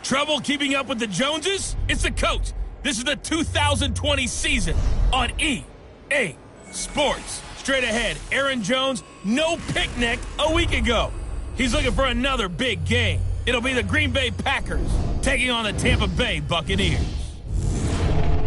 Trouble keeping up with the Joneses? It's the coach. This is the 2020 season on EA Sports. Straight ahead, Aaron Jones, no picnic a week ago. He's looking for another big game. It'll be the Green Bay Packers taking on the Tampa Bay Buccaneers.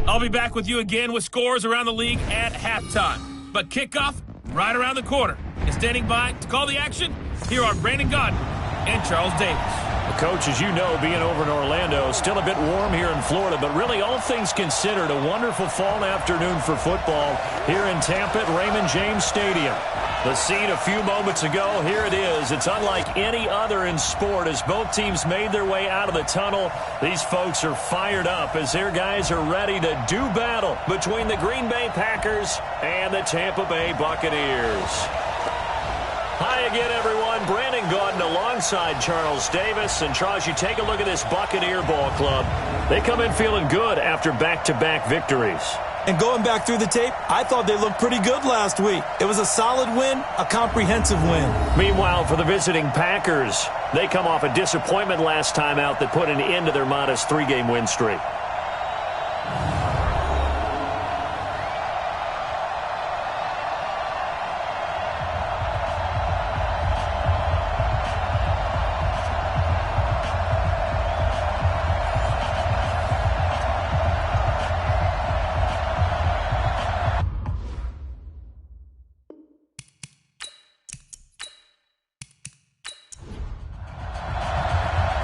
I'll be back with you again with scores around the league at halftime. But kickoff right around the corner. And standing by to call the action, here are Brandon Gaudin and Charles Davis. Coach, as you know, being over in Orlando, still a bit warm here in Florida, but really all things considered, a wonderful fall afternoon for football here in Tampa at Raymond James Stadium. The scene a few moments ago, here it is. It's unlike any other in sport as both teams made their way out of the tunnel. These folks are fired up as their guys are ready to do battle between the Green Bay Packers and the Tampa Bay Buccaneers. Hi again, everyone. Brandon Gaudin alongside Charles Davis. And, Charles, you take a look at this Buccaneer ball club. They come in feeling good after back-to-back victories. And going back through the tape, I thought they looked pretty good last week. It was a solid win, a comprehensive win. Meanwhile, for the visiting Packers, they come off a disappointment last time out that put an end to their modest 3-game win streak.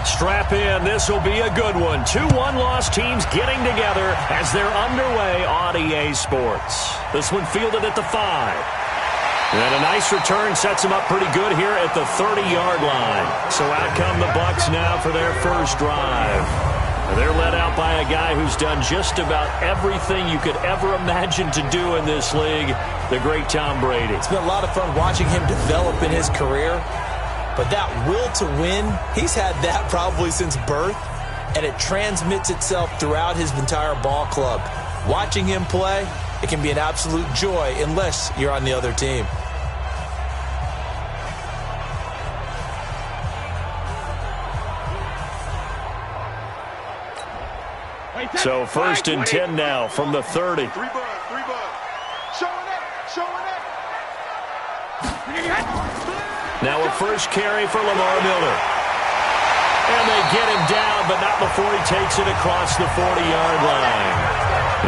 Strap in. This will be a good one. 2 one-loss teams getting together as they're underway on EA Sports. This one fielded at the 5. And a nice return sets them up pretty good here at the 30-yard line. So out come the Bucs now for their first drive. And they're led out by a guy who's done just about everything you could ever imagine to do in this league, the great Tom Brady. It's been a lot of fun watching him develop in his career. But that will to win, he's had that probably since birth, and it transmits itself throughout his entire ball club. Watching him play, it can be an absolute joy unless you're on the other team. So 1st and 10 now from the 30. Three bud. Showing it. Now a first carry for Lamar Miller. And they get him down, but not before he takes it across the 40-yard line.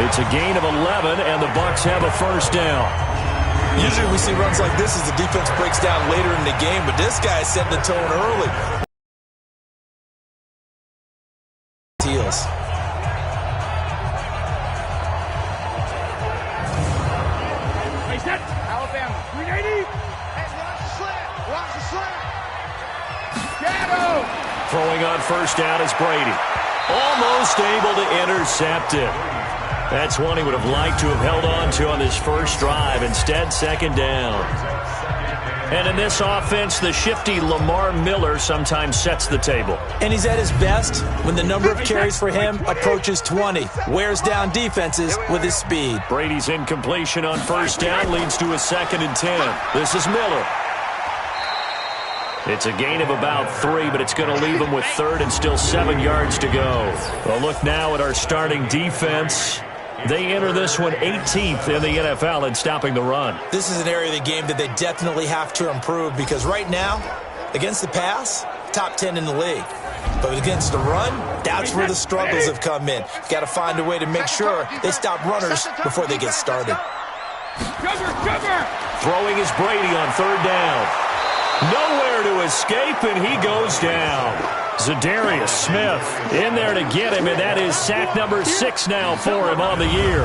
It's a gain of 11, and the Bucs have a first down. Usually we see runs like this as the defense breaks down later in the game, but this guy set the tone early. Heels. Alabama, 380. Watch the slant. Throwing on first down is Brady. Almost able to intercept it. That's one he would have liked to have held on to on this first drive. Instead, second down. And in this offense, the shifty Lamar Miller sometimes sets the table. And he's at his best when the number of carries for him approaches 20. Wears down defenses with his speed. Brady's incompletion on first down leads to a 2nd and 10. This is Miller. It's a gain of about 3, but it's going to leave him with 3rd and still 7 yards to go. Well, look now at our starting defense. They enter this one 18th in the NFL in stopping the run. This is an area of the game that they definitely have to improve because right now, against the pass, top 10 in the league. But against the run, that's where the struggles have come in. Got to find a way to make sure they stop runners before they get started. Throwing is Brady on 3rd down. Nowhere to escape, and he goes down. Zadarius Smith in there to get him, and that is sack number 6 now for him on the year.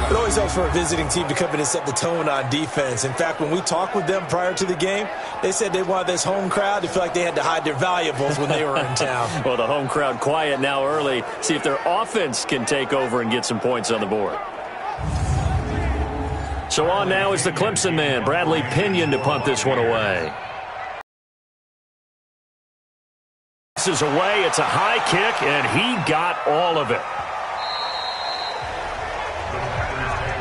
It always helps for a visiting team to come in and set the tone on defense. In fact, when we talked with them prior to the game, they said they wanted this home crowd to feel like they had to hide their valuables when they were in town. Well, the home crowd quiet now early. See if their offense can take over and get some points on the board. So on now is the Clemson man, Bradley Pinion, to punt this one away. This is away. It's a high kick, and he got all of it.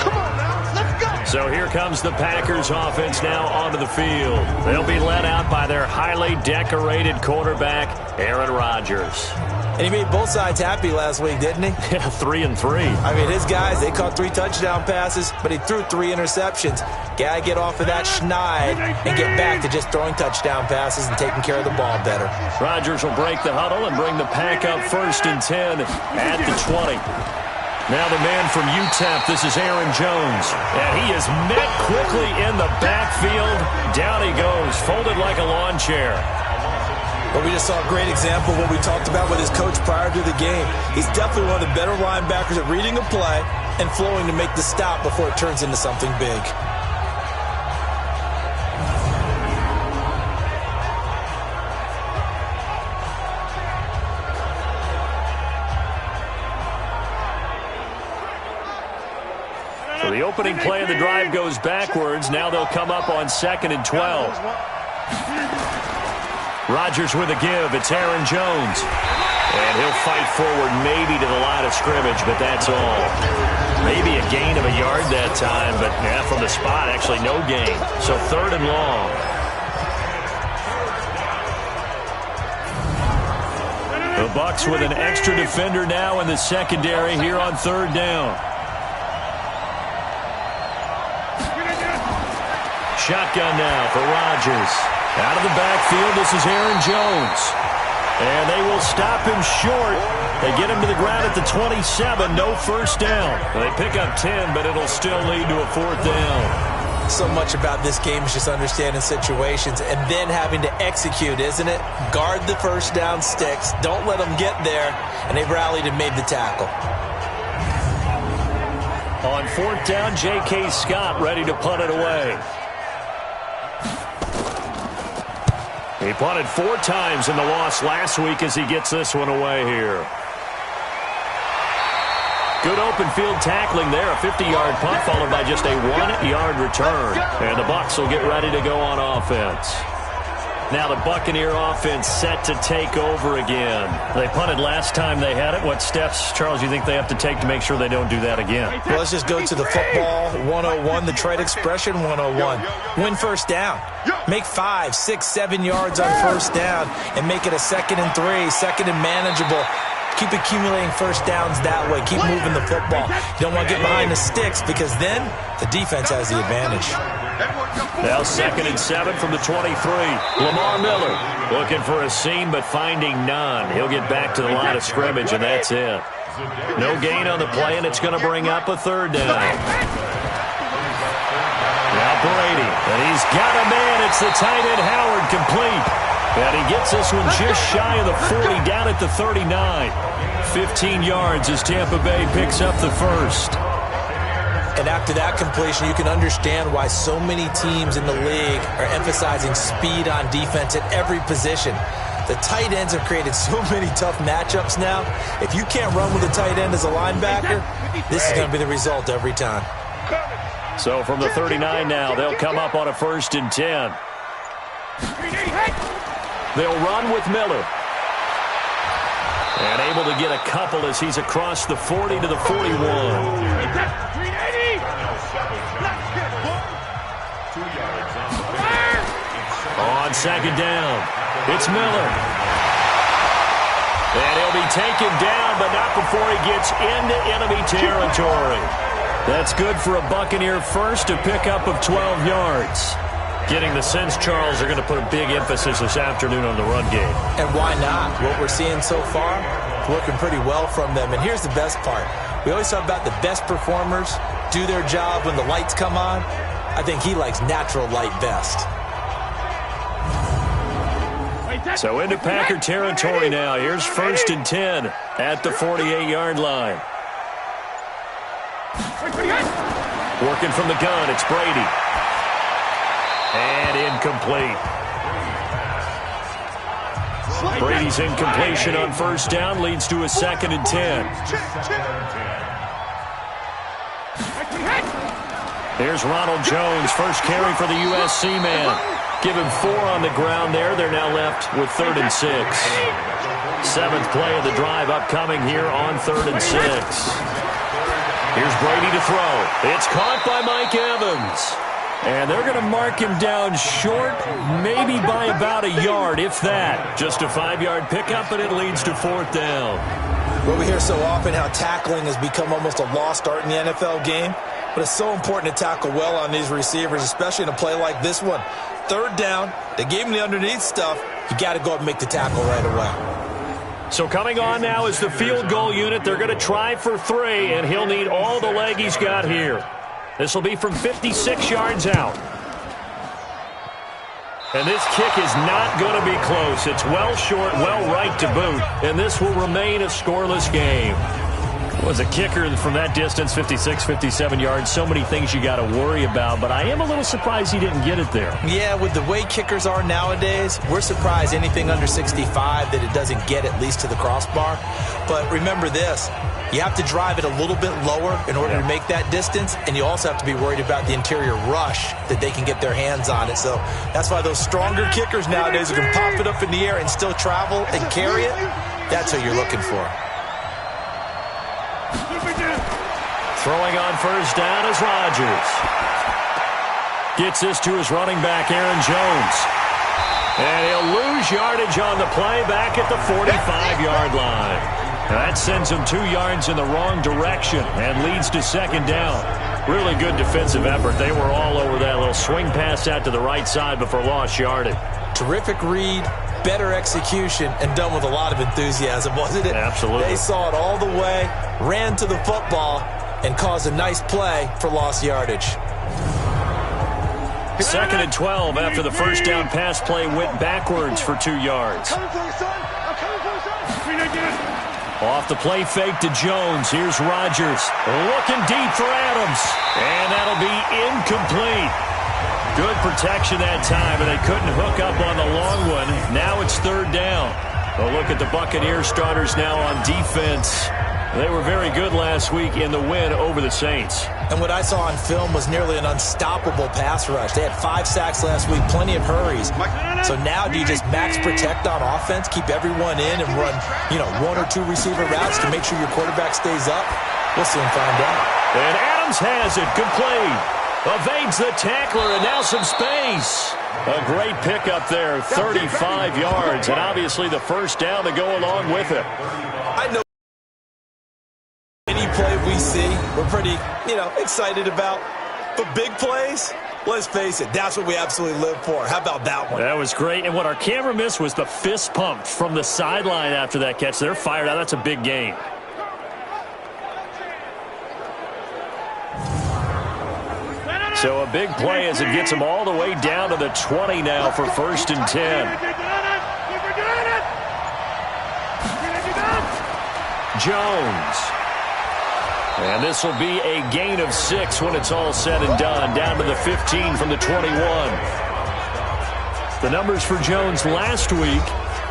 Come on now, let's go. So here comes the Packers offense now onto the field. They'll be led out by their highly decorated quarterback, Aaron Rodgers. And he made both sides happy last week, didn't he? Yeah, 3 and 3. I mean, his guys, they caught 3 touchdown passes, but he threw 3 interceptions. Gotta get off of that schneid and get back to just throwing touchdown passes and taking care of the ball better. Rodgers will break the huddle and bring the pack up 1st and 10 at the 20. Now the man from UTEP, this is Aaron Jones. And he is met quickly in the backfield. Down he goes, folded like a lawn chair. Well, we just saw a great example of what we talked about with his coach prior to the game. He's definitely one of the better linebackers at reading a play and flowing to make the stop before it turns into something big. So the opening play of the drive goes backwards. Now they'll come up on 2nd and 12. Rodgers with a give. It's Aaron Jones. And he'll fight forward maybe to the line of scrimmage, but that's all. Maybe a gain of a yard that time, but from the spot, actually no gain. So 3rd and long. The Bucs with an extra defender now in the secondary here on 3rd down. Shotgun now for Rodgers. Out of the backfield, this is Aaron Jones. And they will stop him short. They get him to the ground at the 27. No first down. They pick up 10, but it'll still lead to a 4th down. So much about this game is just understanding situations and then having to execute, isn't it? Guard the first down sticks. Don't let them get there. And they rallied and made the tackle. On 4th down, J.K. Scott ready to punt it away. He punted 4 times in the loss last week as he gets this one away here. Good open field tackling there. A 50-yard punt followed by just a 1-yard return. And the Bucs will get ready to go on offense. Now the Buccaneer offense set to take over again. They punted last time they had it. What steps, Charles, you think they have to take to make sure they don't do that again? Well, let's just go to the football 101, the trade expression 101. Win first down. Make 5, 6, 7 yards on first down and make it a 2nd and 3, 2nd and manageable. Keep accumulating first downs that way. Keep moving the football. You don't want to get behind the sticks because then the defense has the advantage. Now 2nd and 7 from the 23. Lamar Miller looking for a seam but finding none. He'll get back to the line of scrimmage, and that's it. No gain on the play, and it's going to bring up a 3rd down. Now Brady, and he's got a man. It's the tight end Howard, complete. And he gets this one just shy of the 40, down at the 39. 15 yards as Tampa Bay picks up the first. And after that completion, you can understand why so many teams in the league are emphasizing speed on defense at every position. The tight ends have created so many tough matchups now. If you can't run with a tight end as a linebacker, this is going to be the result every time. So from the 39 now, they'll come up on a 1st and 10. They'll run with Miller. And able to get a couple as he's across the 40 to the 41. On 2nd down, it's Miller. And he'll be taken down, but not before he gets into enemy territory. That's good for a Buccaneer first, a pickup of 12 yards. Getting the sense, Charles, they're going to put a big emphasis this afternoon on the run game. And why not? What we're seeing so far, working pretty well from them. And here's the best part. We always talk about the best performers do their job when the lights come on. I think he likes natural light best. So into Packer territory now. Here's 1st and 10 at the 48-yard line. Working from the gun, it's Brady. And incomplete. Brady's incompletion on 1st down leads to a 2nd and 10. Here's Ronald Jones, first carry for the USC man. Give him 4 on the ground there. They're now left with 3rd and 6. 7th play of the drive upcoming here on 3rd and 6. Here's Brady to throw. It's caught by Mike Evans. And they're going to mark him down short, maybe by about a yard, if that. Just a 5-yard pickup, and it leads to 4th down. Well, we hear so often how tackling has become almost a lost art in the NFL game. But it's so important to tackle well on these receivers, especially in a play like this one. 3rd down, they gave him the underneath stuff. You got to go up and make the tackle right away. So coming on now is the field goal unit. They're going to try for 3, and he'll need all the leg he's got here. This will be from 56 yards out. And this kick is not going to be close. It's well short, well right to boot, and this will remain a scoreless game. Was a kicker from that distance, 56, 57 yards. So many things you got to worry about, but I am a little surprised he didn't get it there. Yeah, with the way kickers are nowadays, we're surprised anything under 65 that it doesn't get at least to the crossbar. But remember this, you have to drive it a little bit lower in order to make that distance, and you also have to be worried about the interior rush that they can get their hands on it. So that's why those stronger kickers nowadays who can pop it up in the air and still travel and carry it, that's what you're looking for. Throwing on 1st down is Rodgers. Gets this to his running back, Aaron Jones. And he'll lose yardage on the play back at the 45-yard line. Now that sends him 2 yards in the wrong direction and leads to 2nd down. Really good defensive effort. They were all over that little swing pass out to the right side before lost yardage. Terrific read, better execution, and done with a lot of enthusiasm, wasn't it? Absolutely. They saw it all the way, ran to the football, and caused a nice play for lost yardage. 2nd and 12 after the 1st down pass play went backwards for 2 yards. Off the play fake to Jones. Here's Rodgers. Looking deep for Adams. And that'll be incomplete. Good protection that time, and they couldn't hook up on the long one. Now it's 3rd down. A look at the Buccaneers starters now on defense. They were very good last week in the win over the Saints. And what I saw on film was nearly an unstoppable pass rush. They had 5 sacks last week, plenty of hurries. So now do you just max protect on offense, keep everyone in and run, 1 or 2 receiver routes to make sure your quarterback stays up? We'll soon find out. And Adams has it complete. Evades the tackler, and now some space. A great pickup there, 35 yards, and obviously the 1st down to go along with it. I know any play we see, we're pretty, excited about. But big plays, let's face it, that's what we absolutely live for. How about that one? That was great, and what our camera missed was the fist pump from the sideline after that catch. They're fired out. That's a big game. So a big play as it gets them all the way down to the 20 now for 1st and 10. Jones. And this will be a gain of 6 when it's all said and done. Down to the 15 from the 21. The numbers for Jones last week,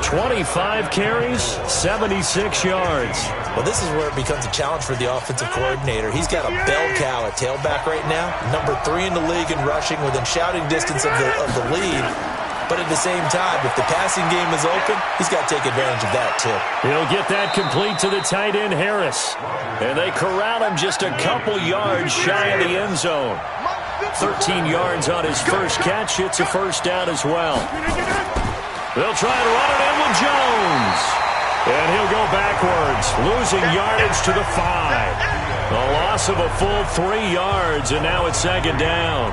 25 carries, 76 yards. Well, this is where it becomes a challenge for the offensive coordinator. He's got a bell cow at tailback right now, number 3 in the league in rushing within shouting distance of the lead. But at the same time, if the passing game is open, he's got to take advantage of that too. He'll get that complete to the tight end, Harris. And they corral him just a couple yards shy of the end zone. 13 yards on his first catch. It's a 1st down as well. They'll try to run it in with Jones. And he'll go backwards, losing yardage to the 5. A loss of a full 3 yards, and now it's 2nd down.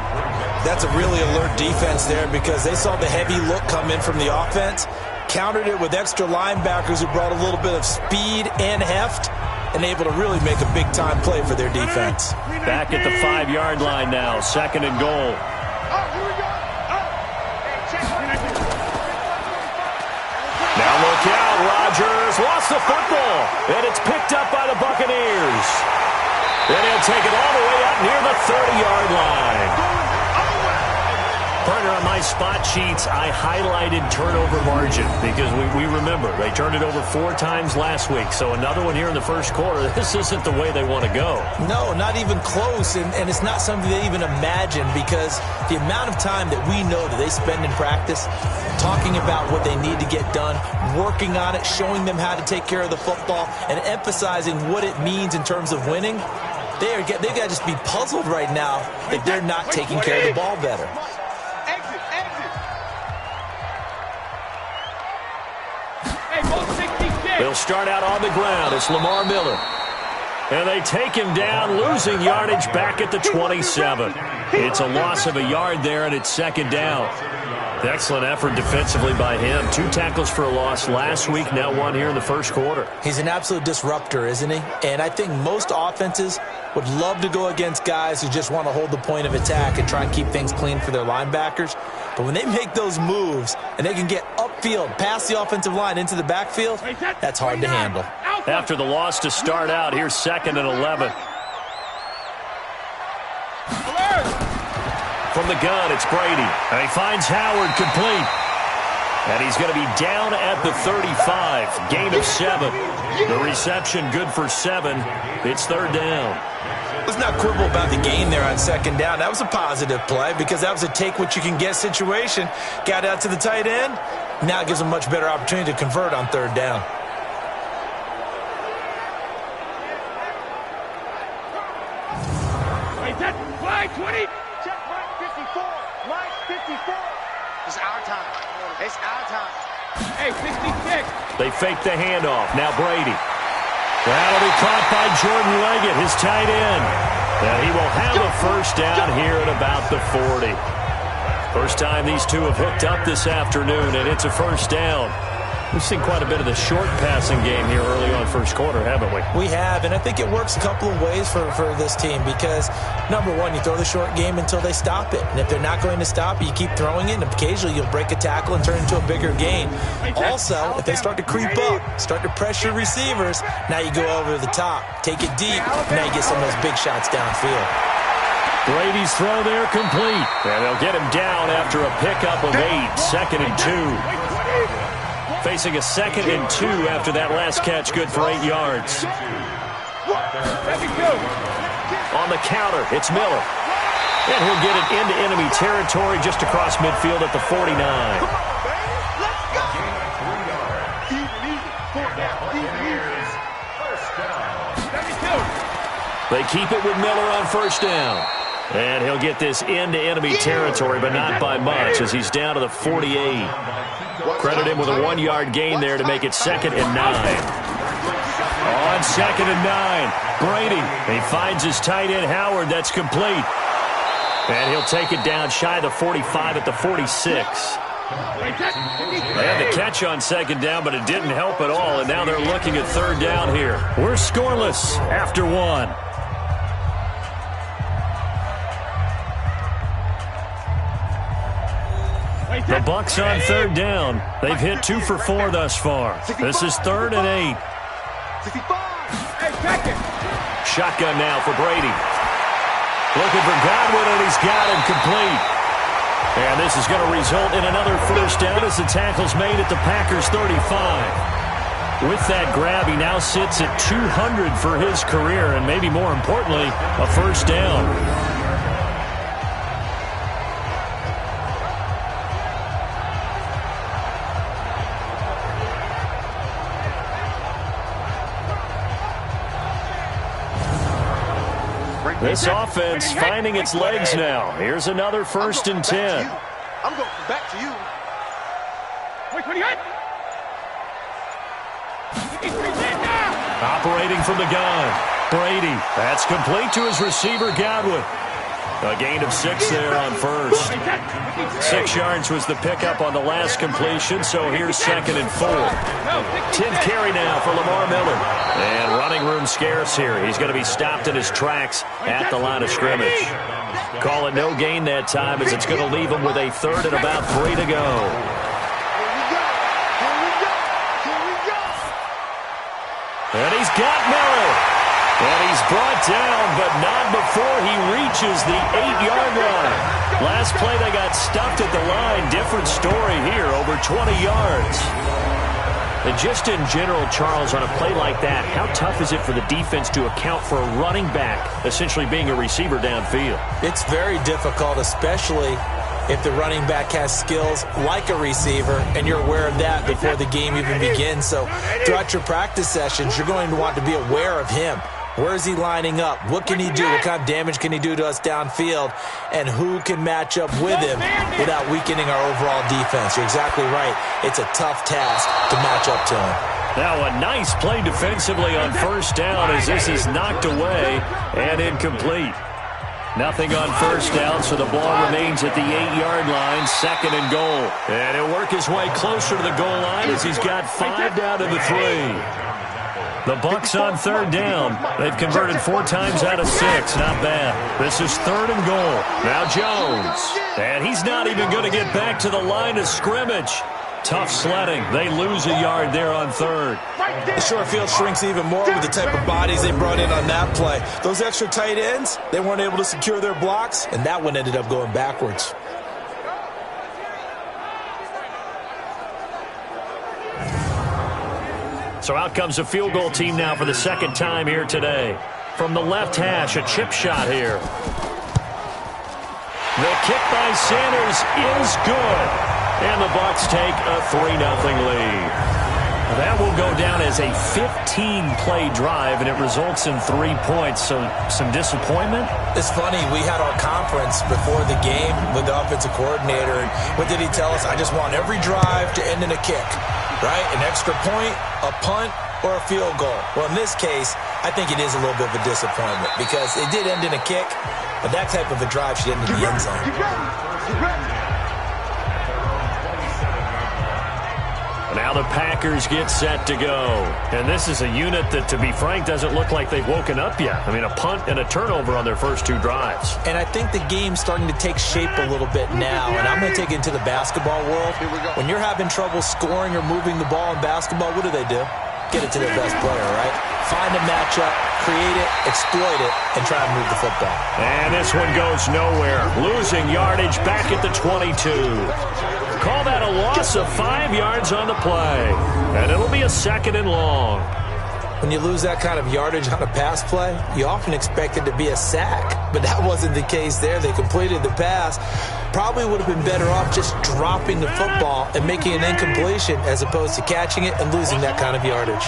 That's a really alert defense there because they saw the heavy look come in from the offense, countered it with extra linebackers who brought a little bit of speed and heft, and able to really make a big-time play for their defense. Back at the 5-yard line now, 2nd and goal. Now look out, Rodgers lost the football, and it's picked up by the Buccaneers. And he'll take it all the way up near the 30-yard line. Partner, on my spot sheets, I highlighted turnover margin because we remember they turned it over 4 times last week. So another one here in the first quarter. This isn't the way they want to go. No, not even close, and it's not something they even imagine because the amount of time that we know that they spend in practice talking about what they need to get done, working on it, showing them how to take care of the football, and emphasizing what it means in terms of winning. they've got to just be puzzled right now if they're not taking care of the ball better. Exit, exit. Hey, ball 66. They'll start out on the ground. It's Lamar Miller. And they take him down, losing yardage back at the 27. It's a loss of a yard there, and it's second down. Excellent effort defensively by him. 2 tackles for a loss last week, now 1 here in the first quarter. He's an absolute disruptor, isn't he? And I think most offenses would love to go against guys who just want to hold the point of attack and try and keep things clean for their linebackers. But when they make those moves and they can get upfield, past the offensive line into the backfield, that's hard to handle. After the loss to start out, here's 2nd and 11. From the gun, it's Brady. And he finds Howard complete. And he's going to be down at the 35. Gain of 7. The reception good for 7. It's 3rd down. Let's not quibble about the gain there on 2nd down. That was a positive play because that was a take-what-you-can-get situation. Got out to the tight end. Now it gives him a much better opportunity to convert on 3rd down. Line 20. Check line 54. Line 54. It's our time. It's our time. Hey, 66. They fake the handoff. Now Brady. That'll be caught by Jordan Leggett, his tight end. And he will have a first down here at about the 40. First time these two have hooked up this afternoon, and it's a first down. We've seen quite a bit of the short passing game here early on first quarter, haven't we? We have, and I think it works a couple of ways for this team because, number one, you throw the short game until they stop it. And if they're not going to stop it, you keep throwing it, and occasionally you'll break a tackle and turn it into a bigger gain. Also, if they start to creep up, start to pressure receivers, now you go over the top, take it deep, now you get some of those big shots downfield. Brady's throw there complete. And they'll get him down after a pickup of 8, 2nd and 2. Facing a 2nd and 2 after that last catch, good for 8 yards. On the counter, it's Miller. And he'll get it into enemy territory just across midfield at the 49. They keep it with Miller on first down. And he'll get this into enemy territory, but not by much as he's down to the 48. Credit him with a 1-yard gain there to make it 2nd and 9. On 2nd and 9, Brady. He finds his tight end, Howard. That's complete. And he'll take it down shy of the 45 at the 46. They had the catch on 2nd down, but it didn't help at all. And now they're looking at 3rd down here. We're scoreless after 1. The Bucs on 3rd down. They've hit 2 for 4 thus far. This is 3rd and 8. Shotgun now for Brady. Looking for Godwin, and he's got him complete. And this is going to result in another first down as the tackle's made at the Packers' 35. With that grab, he now sits at 200 for his career, and maybe more importantly, a first down. This offense finding its legs now. Here's another 1st and 10. I'm going back to you. Operating from the gun. Brady. That's complete to his receiver, Godwin. A gain of 6 there on first. 6 yards was the pickup on the last completion, so here's 2nd and 4. 10th carry now for Lamar Miller. And running room scarce here. He's going to be stopped in his tracks at the line of scrimmage. Call it no gain that time as it's going to leave him with a 3rd and about 3 to go. And he's got Miller. And he's brought down, but not before he reaches the 8-yard line. Last play, they got stuffed at the line. Different story here, over 20 yards. And just in general, Charles, on a play like that, how tough is it for the defense to account for a running back essentially being a receiver downfield? It's very difficult, especially if the running back has skills like a receiver, and you're aware of that before the game even begins. So throughout your practice sessions, you're going to want to be aware of him. Where is he lining up? What can he do? What kind of damage can he do to us downfield? And who can match up with him without weakening our overall defense? You're exactly right. It's a tough task to match up to him. Now a nice play defensively on first down as this is knocked away and incomplete. Nothing on first down, so the ball remains at the 8-yard line, 2nd and goal. And he'll work his way closer to the goal line as he's got 5 down to the 3. The Bucs on 3rd down. They've converted 4 times out of 6. Not bad. This is 3rd and goal. Now Jones. And he's not even going to get back to the line of scrimmage. Tough sledding. They lose a yard there on 3rd. The short field shrinks even more with the type of bodies they brought in on that play. Those extra tight ends, they weren't able to secure their blocks, and that one ended up going backwards. So out comes a field goal team now for the 2nd time here today. From the left hash, a chip shot here. The kick by Sanders is good. And the Bucs take a 3-0 lead. That will go down as a 15-play drive, and it results in 3 points. So some disappointment? It's funny. We had our conference before the game with the offensive coordinator. And what did he tell us? I just want every drive to end in a kick, right? An extra point, a punt, or a field goal. Well, in this case, I think it is a little bit of a disappointment because it did end in a kick, but that type of a drive should end in the end zone. Now the Packers get set to go. And this is a unit that, to be frank, doesn't look like they've woken up yet. I mean, a punt and a turnover on their first 2 drives. And I think the game's starting to take shape a little bit now. And I'm going to take it into the basketball world. When you're having trouble scoring or moving the ball in basketball, what do? Get it to their best player, right? Find a matchup, create it, exploit it, and try and move the football. And this one goes nowhere. Losing yardage back at the 22. Call that a loss of 5 yards on the play. And it'll be a 2nd and long. When you lose that kind of yardage on a pass play, you often expect it to be a sack. But that wasn't the case there. They completed the pass. Probably would have been better off just dropping the football and making an incompletion as opposed to catching it and losing that kind of yardage.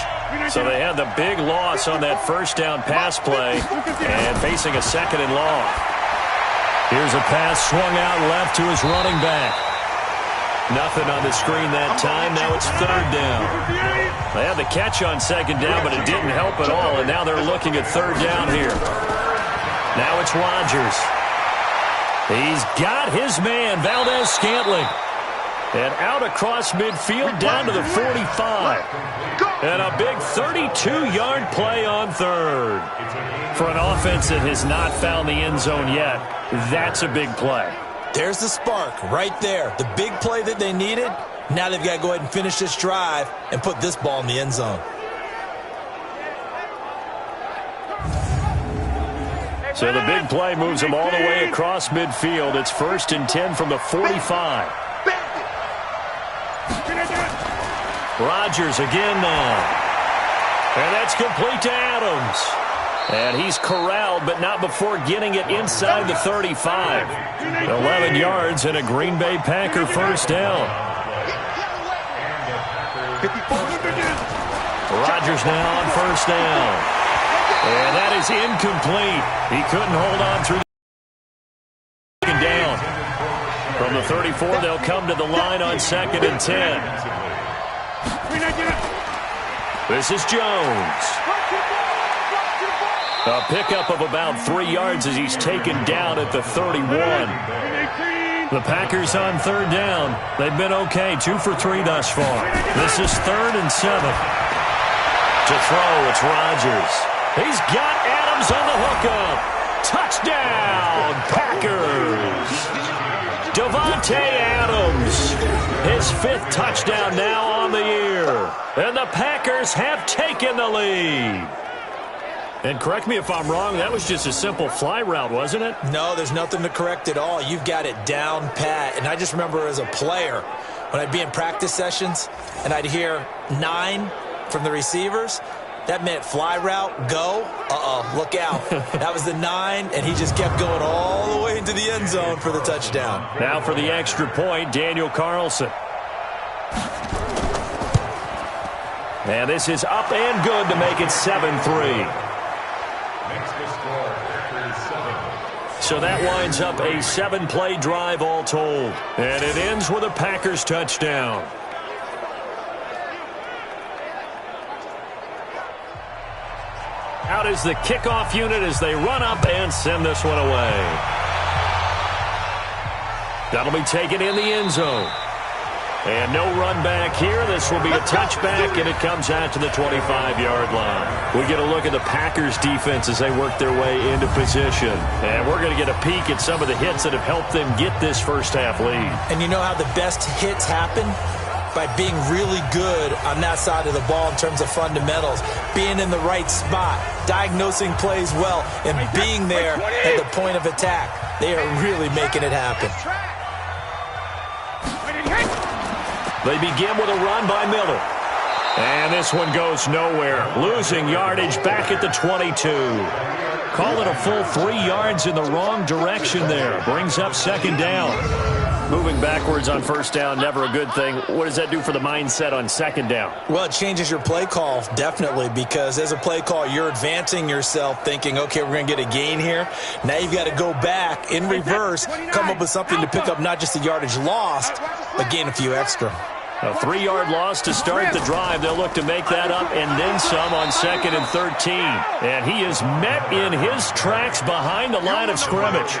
So they had the big loss on that first down pass play and facing a 2nd and long. Here's a pass swung out left to his running back. Nothing on the screen that time. Now it's 3rd down. They had the catch on 2nd down, but it didn't help at all, and now they're looking at 3rd down here. Now it's Rodgers. He's got his man, Valdez-Scantling. And out across midfield down to the 45. And a big 32-yard play on 3rd. For an offense that has not found the end zone yet, that's a big play. There's the spark right there. The big play that they needed. Now they've got to go ahead and finish this drive and put this ball in the end zone. So the big play moves them all the way across midfield. It's 1st and 10 from the 45. Rodgers again now. And that's complete to Adams. And he's corralled, but not before getting it inside the 35. 11 yards and a Green Bay Packer first down. Rodgers now on first down. And that is incomplete. He couldn't hold on through the down. From the 34, they'll come to the line on 2nd and 10. This is Jones. A pickup of about 3 yards as he's taken down at the 31. The Packers on 3rd down. They've been okay, 2 for 3 thus far. This is 3rd and 7. To throw, it's Rodgers. He's got Adams on the hookup. Touchdown, Packers. Davante Adams, his 5th touchdown now on the year. And the Packers have taken the lead. And correct me if I'm wrong, that was just a simple fly route, wasn't it? No, there's nothing to correct at all. You've got it down pat. And I just remember as a player, when I'd be in practice sessions and I'd hear 9 from the receivers, that meant fly route, go, look out. That was the 9, and he just kept going all the way into the end zone for the touchdown. Now for the extra point, Daniel Carlson. And this is up and good to make it 7-3. So that winds up a 7-play drive all told. And it ends with a Packers touchdown. Out is the kickoff unit as they run up and send this one away. That'll be taken in the end zone. And no run back here. This will be a touchback, and it comes out to the 25-yard line. We get a look at the Packers' defense as they work their way into position. And we're going to get a peek at some of the hits that have helped them get this first-half lead. And you know how the best hits happen? By being really good on that side of the ball in terms of fundamentals, being in the right spot, diagnosing plays well, and being there at the point of attack. They are really making it happen. They begin with a run by Miller. And this one goes nowhere. Losing yardage back at the 22. Call it a full 3 yards in the wrong direction there. Brings up second down. Moving backwards on first down, never a good thing. What does that do for the mindset on second down? Well, it changes your play call, definitely, because as a play call, you're advancing yourself thinking, okay, we're going to get a gain here. Now you've got to go back in reverse, come up with something to pick up not just the yardage lost, but gain a few extra. A 3-yard loss to start the drive. They'll look to make that up and then some on 2nd and 13. And he is met in his tracks behind the line of scrimmage.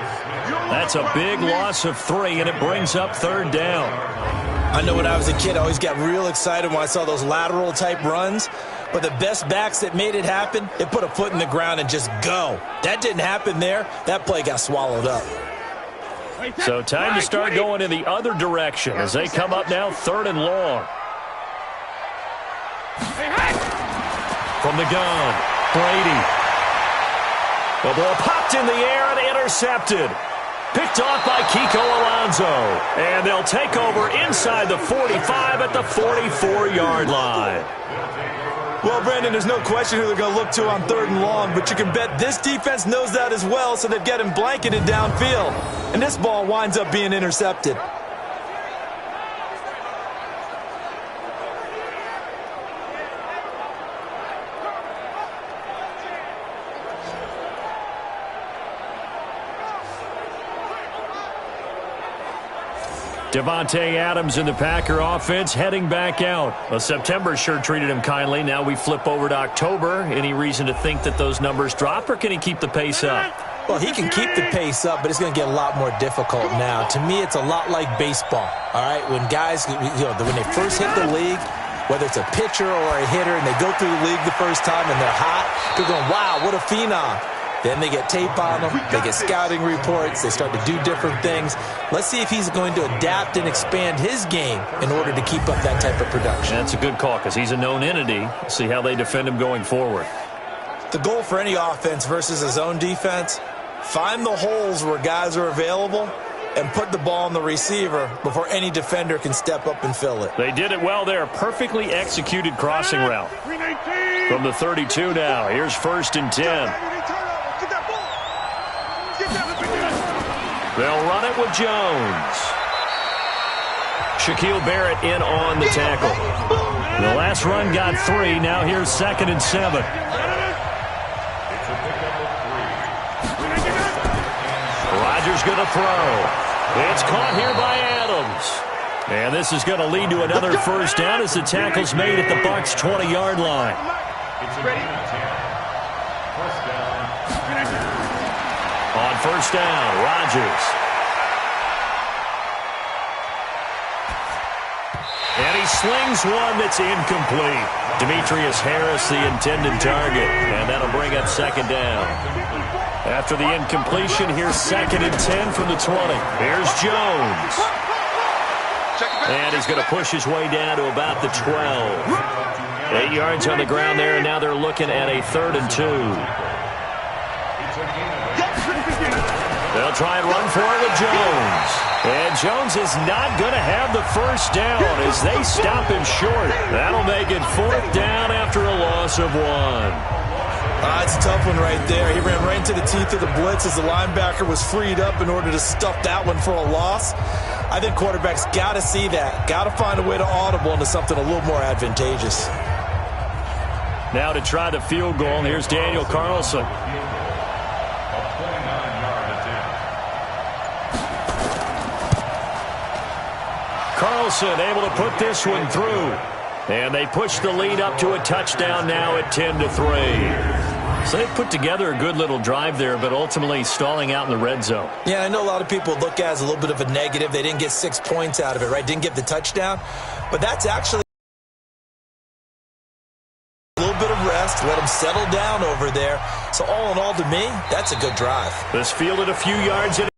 That's a big loss of 3, and it brings up 3rd down. I know when I was a kid, I always got real excited when I saw those lateral-type runs. But the best backs that made it happen, they put a foot in the ground and just go. That didn't happen there. That play got swallowed up. So time to start going in the other direction as they come up now 3rd and long. From the gun, Brady. The ball popped in the air and intercepted. Picked off by Kiko Alonso. And they'll take over inside the 45 at the 44-yard line. Well, Brandon, there's no question who they're going to look to on 3rd and long, but you can bet this defense knows that as well, so they've got him blanketed downfield. And this ball winds up being intercepted. Devontae Adams in the Packer offense heading back out. Well, September sure treated him kindly. Now we flip over to October. Any reason to think that those numbers drop, or can he keep the pace up? Well, he can keep the pace up, but it's going to get a lot more difficult now. To me, it's a lot like baseball, all right? When guys, when they first hit the league, whether it's a pitcher or a hitter, and they go through the league the first time and they're hot, they're going, wow, what a phenom. Then they get tape on them, they get scouting reports, they start to do different things. Let's see if he's going to adapt and expand his game in order to keep up that type of production. That's a good call because he's a known entity. See how they defend him going forward. The goal for any offense versus a zone defense, find the holes where guys are available and put the ball on the receiver before any defender can step up and fill it. They did it well there. Perfectly executed crossing route. From the 32 now, here's 1st and 10. They'll run it with Jones. Shaquille Barrett in on the tackle. The last run got 3. Now here's 2nd and 7. Rodgers going to throw. It's caught here by Adams. And this is going to lead to another first down as the tackle's made at the Bucs' 20-yard line. On first down, Rodgers. And he slings one that's incomplete. Demetrius Harris, the intended target. And that'll bring up 2nd down. After the incompletion, here's 2nd and 10 from the 20. Here's Jones. And he's going to push his way down to about the 12. 8 yards on the ground there, and now they're looking at a 3rd and 2. They'll try and run for it with Jones. And Jones is not going to have the first down as they stop him short. That'll make it 4th down after a loss of 1. It's a tough one right there. He ran right into the teeth of the blitz as the linebacker was freed up in order to stuff that one for a loss. I think quarterbacks got to see that. Got to find a way to audible into something a little more advantageous. Now to try the field goal, here's Daniel Carlson. Carlson able to put this one through. And they push the lead up to a touchdown now at 10-3. So they put together a good little drive there, but ultimately stalling out in the red zone. Yeah, I know a lot of people look at it as a little bit of a negative. They didn't get 6 points out of it, right? Didn't get the touchdown. But that's actually a little bit of rest. Let them settle down over there. So all in all, to me, that's a good drive. This fielded a few yards in.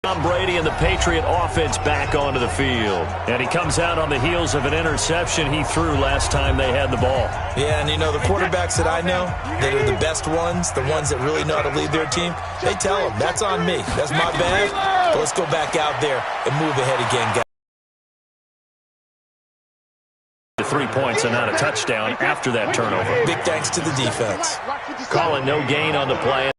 Tom Brady and the Patriot offense back onto the field. And he comes out on the heels of an interception he threw last time they had the ball. Yeah, and you know, the quarterbacks that I know that are the best ones, the ones that really know how to lead their team, they tell them, that's on me. That's my bad. But let's go back out there and move ahead again, guys. 3 points and not a touchdown after that turnover. Big thanks to the defense. Calling no gain on the play.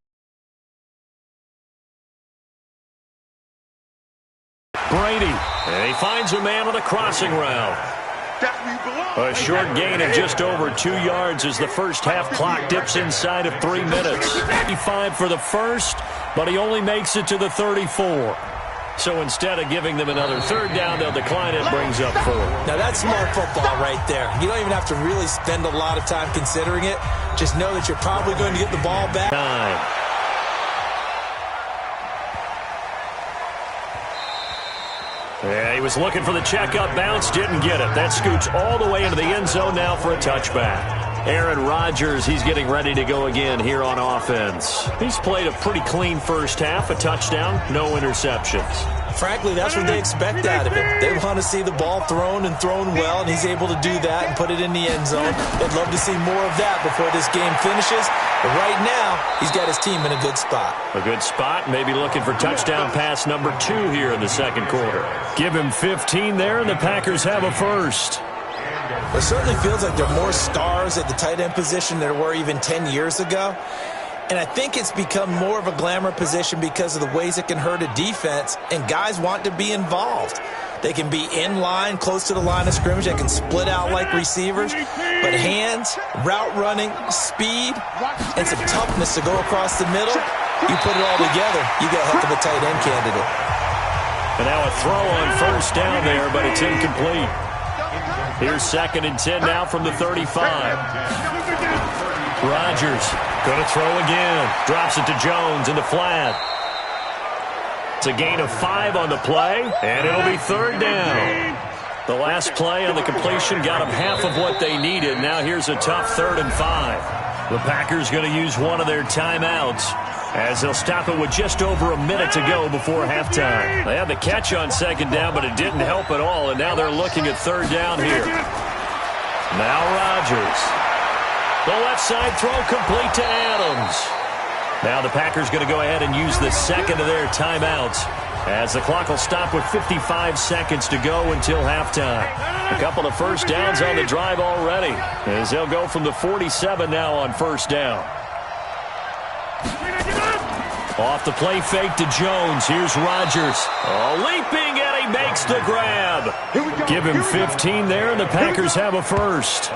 Brady, and he finds a man on the crossing route. A short gain of just over 2 yards as the first half clock dips inside of 3 minutes. 55 for the first, but he only makes it to the 34. So instead of giving them another third down, they'll decline it, brings up 4. Now that's smart football right there. You don't even have to really spend a lot of time considering it. Just know that you're probably going to get the ball back. 9. Yeah, he was looking for the checkup bounce, didn't get it. That scoots all the way into the end zone now for a touchback. Aaron Rodgers, he's getting ready to go again here on offense. He's played a pretty clean first half, a touchdown, no interceptions. Frankly, that's what they expect out of him. They want to see the ball thrown and thrown well, and he's able to do that and put it in the end zone. They'd love to see more of that before this game finishes. But right now, he's got his team in a good spot. A good spot, maybe looking for touchdown pass number 2 here in the second quarter. Give him 15 there, and the Packers have a first. It certainly feels like there are more stars at the tight end position than there were even 10 years ago. And I think it's become more of a glamour position because of the ways it can hurt a defense, and guys want to be involved. They can be in line, close to the line of scrimmage. They can split out like receivers. But hands, route running, speed, and some toughness to go across the middle, you put it all together, you got a heck of a tight end candidate. And now a throw on first down there, but it's incomplete. Here's 2nd and 10 now from the 35. Rodgers going to throw again. Drops it to Jones in the flat. It's a gain of 5 on the play, and it'll be 3rd down. The last play on the completion got them half of what they needed. Now here's a tough 3rd and 5. The Packers going to use one of their timeouts as they'll stop it with just over a minute to go before halftime. They had the catch on 2nd down, but it didn't help at all, and now they're looking at 3rd down here. Now Rodgers. The left side throw complete to Adams. Now the Packers going to go ahead and use the 2nd of their timeouts as the clock will stop with 55 seconds to go until halftime. A couple of first downs on the drive already as they'll go from the 47 now on 1st down. Off the play fake to Jones. Here's Rodgers. Oh, leaping, and he makes the grab. Give him 15 there, and the Packers have a first.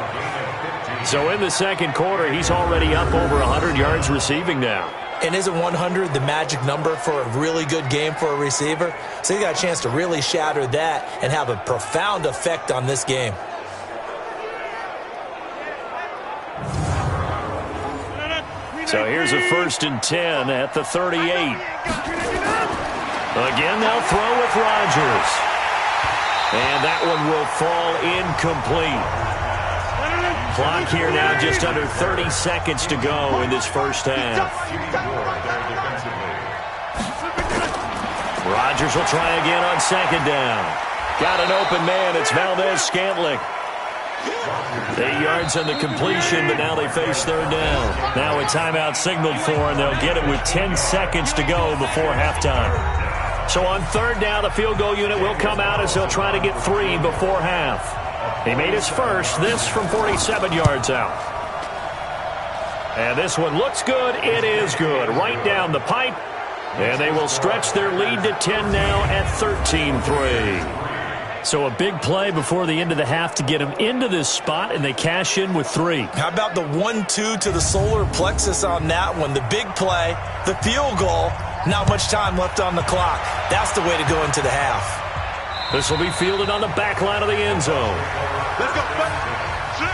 So in the second quarter, he's already up over 100 yards receiving now. And isn't 100 the magic number for a really good game for a receiver? So he got a chance to really shatter that and have a profound effect on this game. So here's a 1st and 10 at the 38. Again, they'll throw with Rodgers. And that one will fall incomplete. Clock here now just under 30 seconds to go in this first half. Rodgers will try again on 2nd down. Got an open man. It's Valdez-Scantling. 8 yards on the completion, but now they face 3rd down. Now a timeout signaled for, and they'll get it with 10 seconds to go before halftime. So on 3rd down, the field goal unit will come out as they'll try to get 3 before half. He made his first, this from 47 yards out. And this one looks good. It is good. Right down the pipe. And they will stretch their lead to 10 now at 13-3. So a big play before the end of the half to get them into this spot, and they cash in with 3. How about the 1-2 to the solar plexus on that one? The big play, the field goal, Not much time left on the clock. That's the way to go into the half. This will be fielded on the back line of the end zone. Let's go.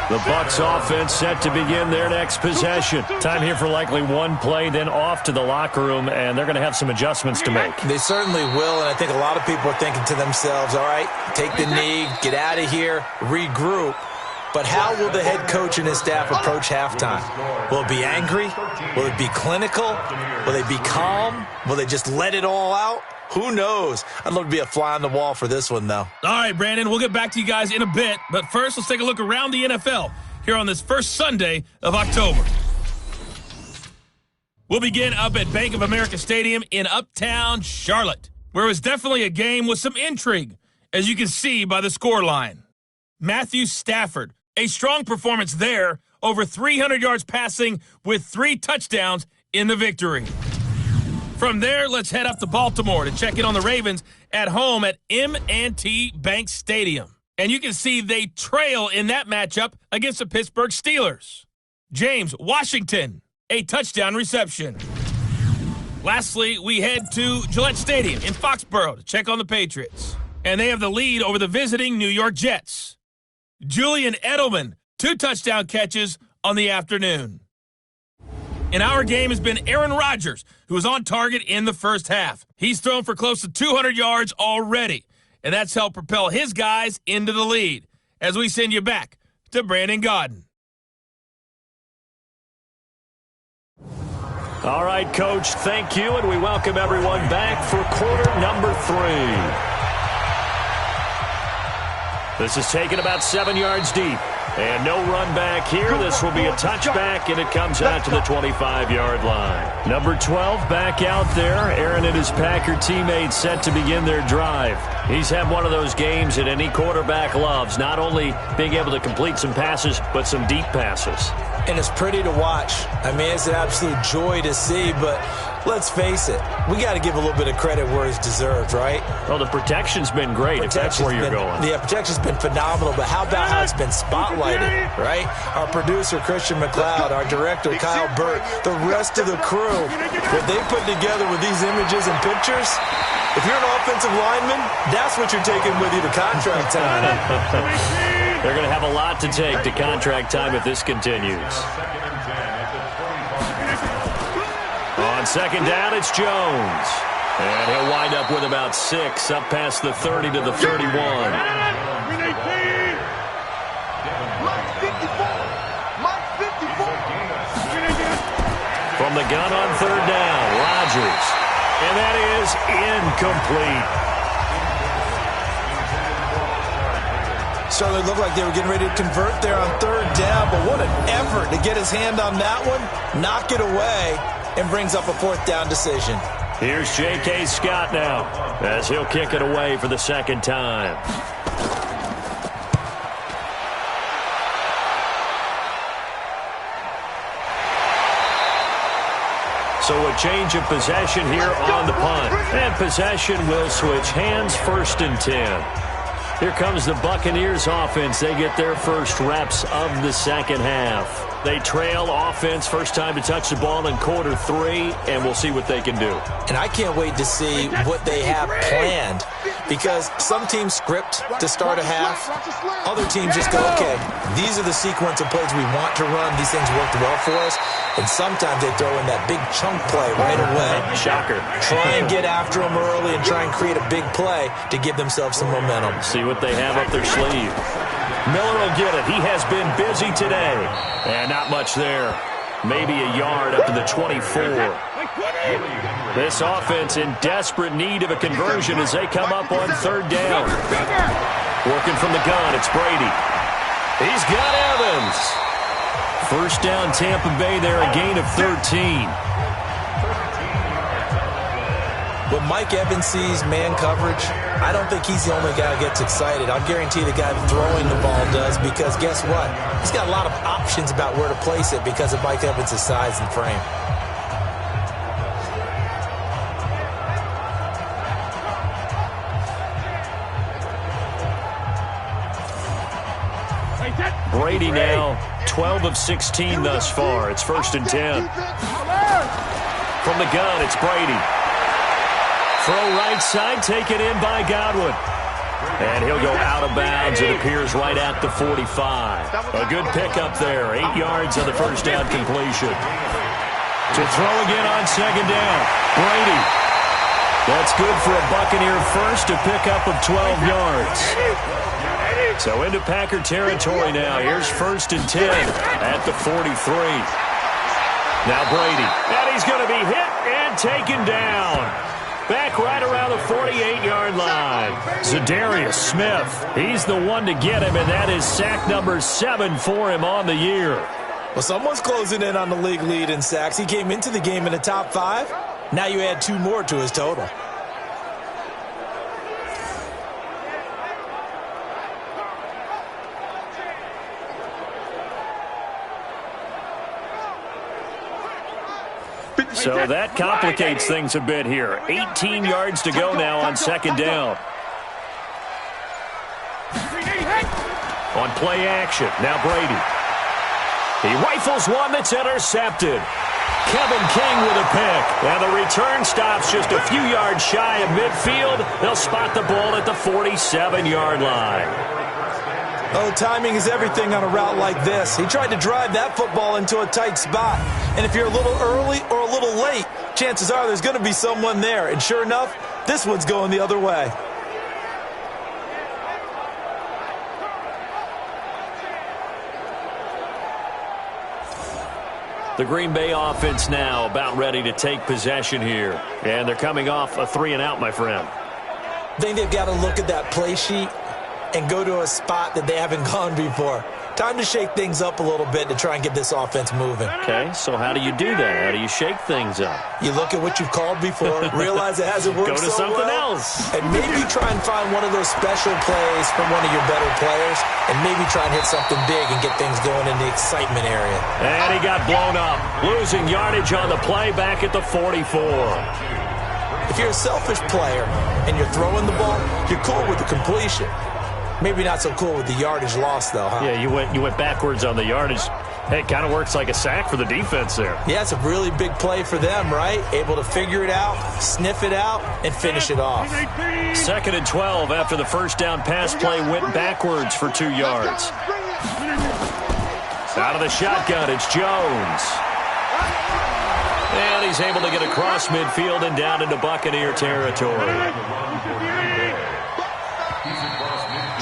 The Bucs offense set to begin their next possession. Time here for likely one play, then off to the locker room, and they're going to have some adjustments to make. They certainly will, and I think a lot of people are thinking to themselves, all right, take the knee, get out of here, regroup. But how will the head coach and his staff approach halftime? Will it be angry? Will it be clinical? Will they be calm? Will they just let it all out? Who knows? I'd love to be a fly on the wall for this one, though. All right, Brandon, we'll get back to you guys in a bit. But first, let's take a look around the NFL here on this first Sunday of October. We'll begin up at Bank of America Stadium in Uptown Charlotte, where it was definitely a game with some intrigue, as you can see by the scoreline. Matthew Stafford, a strong performance there, over 300 yards passing with 3 touchdowns in the victory. From there, let's head up to Baltimore to check in on the Ravens at home at M&T Bank Stadium. And you can see they trail in that matchup against the Pittsburgh Steelers. James Washington, a touchdown reception. Lastly, we head to Gillette Stadium in Foxborough to check on the Patriots. And they have the lead over the visiting New York Jets. Julian Edelman, 2 touchdown catches on the afternoon. In our game has been Aaron Rodgers, who was on target in the first half. He's thrown for close to 200 yards already, and that's helped propel his guys into the lead. As we send you back to Brandon Gaudin. All right, Coach, thank you, and we welcome everyone back for quarter number 3. This is taken about 7 yards deep. And no run back here. This will be a touchback, and it comes out to the 25-yard line. Number 12 back out there. Aaron and his Packer teammates set to begin their drive. He's had one of those games that any quarterback loves, not only being able to complete some passes, but some deep passes. And it's pretty to watch. I mean, it's an absolute joy to see, but let's face it, we got to give a little bit of credit where it's deserved, right? Well, the protection's been great, if that's where you're going. Yeah, protection's been phenomenal, but how about how it's been spotlighted, right? Our producer, Christian McLeod, our director, Kyle Burt, the rest of the crew, what they put together with these images and pictures, if you're an offensive lineman, that's what you're taking with you to contract time. They're going to have a lot to take to contract time if this continues. On second down, it's Jones. And he'll wind up with about 6, up past the 30 to the 31. From the gun on third down, Rodgers. And that is incomplete. Certainly looked like they were getting ready to convert there on third down, but what an effort to get his hand on that one, knock it away, and brings up a 4th down decision. Here's J.K. Scott now, as he'll kick it away for the second time. So a change of possession here on the punt. And possession will switch hands, 1st and 10. Here comes the Buccaneers offense. They get their first reps of the second half. They trail offense, first time to touch the ball in quarter 3, and we'll see what they can do. And I can't wait to see what they have planned, because some teams script to start a half. Other teams just go, okay, these are the sequence of plays we want to run. These things worked well for us. And sometimes they throw in that big chunk play right away. Shocker. Try and get after them early and try and create a big play to give themselves some momentum. See what they have up their sleeve. Miller will get it. He has been busy today. And not much there. Maybe a yard up to the 24. This offense in desperate need of a conversion as they come up on third down. Working from the gun, it's Brady. He's got Evans. First down, Tampa Bay there, a gain of 13. When Mike Evans sees man coverage, I don't think he's the only guy who gets excited. I'll guarantee the guy throwing the ball does, because guess what? He's got a lot of options about where to place it because of Mike Evans' size and frame. Brady now 12 of 16 thus far. It's 1st and 10. From the gun, it's Brady. Throw right side, taken in by Godwin. And he'll go out of bounds, it appears, right at the 45. A good pickup there. 8 yards on the first down completion. To throw again on second down. Brady. That's good for a Buccaneer first, a pickup of 12 yards. So into Packer territory now. Here's 1st and 10 at the 43. Now Brady. And he's going to be hit and taken down. Back right around the 48-yard line. Zadarius Smith. He's the one to get him, and that is sack number 7 for him on the year. Well, someone's closing in on the league lead in sacks. He came into the game in the top 5. Now you add 2 more to his total. So that complicates things a bit here. 18 yards to go now on second down. On play action, now Brady. He rifles one that's intercepted. Kevin King with a pick. And the return stops just a few yards shy of midfield. They'll spot the ball at the 47-yard line. Oh, timing is everything on a route like this. He tried to drive that football into a tight spot. And if you're a little early or a little late, chances are there's going to be someone there. And sure enough, this one's going the other way. The Green Bay offense now about ready to take possession here. And they're coming off a 3-and-out, my friend. I think they've got to look at that play sheet and go to a spot that they haven't gone before. Time to shake things up a little bit to try and get this offense moving. Okay, so how do you do that? How do you shake things up? You look at what you've called before, realize it hasn't worked so well. Go to something else. And maybe try and find one of those special plays from one of your better players, and maybe try and hit something big and get things going in the excitement area. And he got blown up, losing yardage on the play back at the 44. If you're a selfish player and you're throwing the ball, you're cool with the completion. Maybe not so cool with the yardage loss, though, huh? Yeah, you went backwards on the yardage. Hey, it kind of works like a sack for the defense there. Yeah, it's a really big play for them, right? Able to figure it out, sniff it out, and finish it off. 2nd and 12 after the first down pass play went backwards for 2 yards. Out of the shotgun, it's Jones. And he's able to get across midfield and down into Buccaneer territory.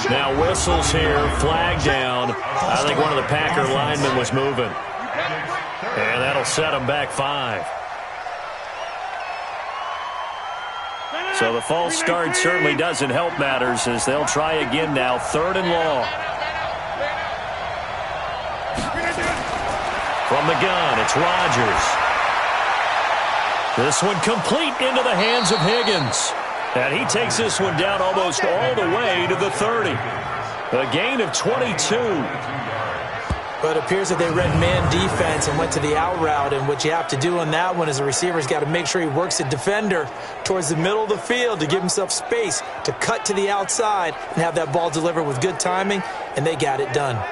Now whistles here, flag down. I think one of the Packer linemen was moving. And that'll set him back 5. So the false start certainly doesn't help matters as they'll try again now. 3rd and long. From the gun, it's Rodgers. This one complete into the hands of Higgins. And he takes this one down almost all the way to the 30. A gain of 22. But it appears that they read man defense and went to the out route. And what you have to do on that one is a receiver's got to make sure he works a defender towards the middle of the field to give himself space to cut to the outside and have that ball delivered with good timing. And they got it done.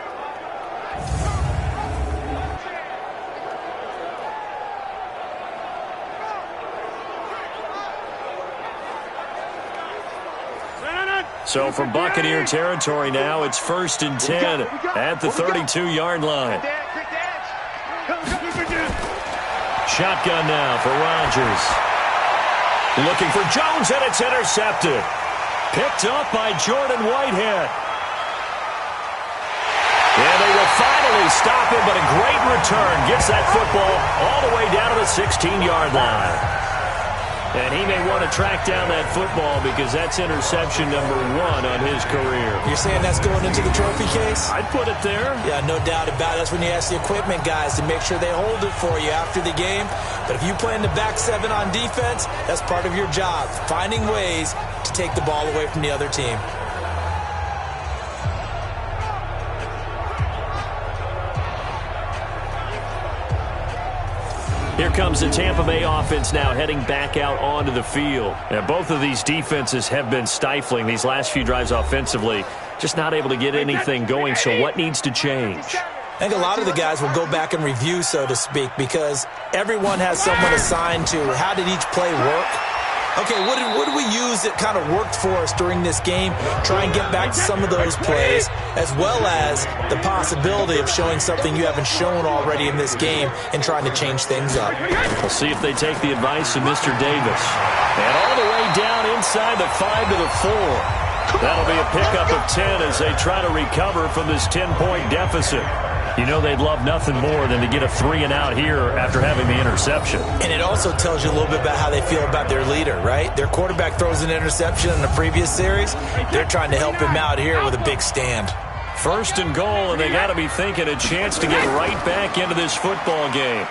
So from Buccaneer territory now, it's 1st and 10 at the 32-yard line. Shotgun now for Rodgers. Looking for Jones, and it's intercepted. Picked up by Jordan Whitehead. And they will finally stop him, but a great return. Gets that football all the way down to the 16-yard line. And he may want to track down that football because that's interception number 1 on his career. You're saying that's going into the trophy case? I'd put it there. Yeah, no doubt about it. That's when you ask the equipment guys to make sure they hold it for you after the game. But if you play in the back 7 on defense, that's part of your job, finding ways to take the ball away from the other team. Here comes the Tampa Bay offense now heading back out onto the field. And both of these defenses have been stifling these last few drives offensively. Just not able to get anything going, so what needs to change? I think a lot of the guys will go back and review, so to speak, because everyone has someone assigned to how did each play work. Okay, what did we use that kind of worked for us during this game? Try and get back to some of those plays, as well as the possibility of showing something you haven't shown already in this game and trying to change things up. We'll see if they take the advice of Mr. Davis. And all the way down inside the 5 to the 4. That'll be a pickup of 10 as they try to recover from this 10-point deficit. You know they'd love nothing more than to get a 3-and-out here after having the interception. And it also tells you a little bit about how they feel about their leader, right? Their quarterback throws an interception in the previous series. They're trying to help him out here with a big stand. 1st and goal, and they got to be thinking a chance to get right back into this football game.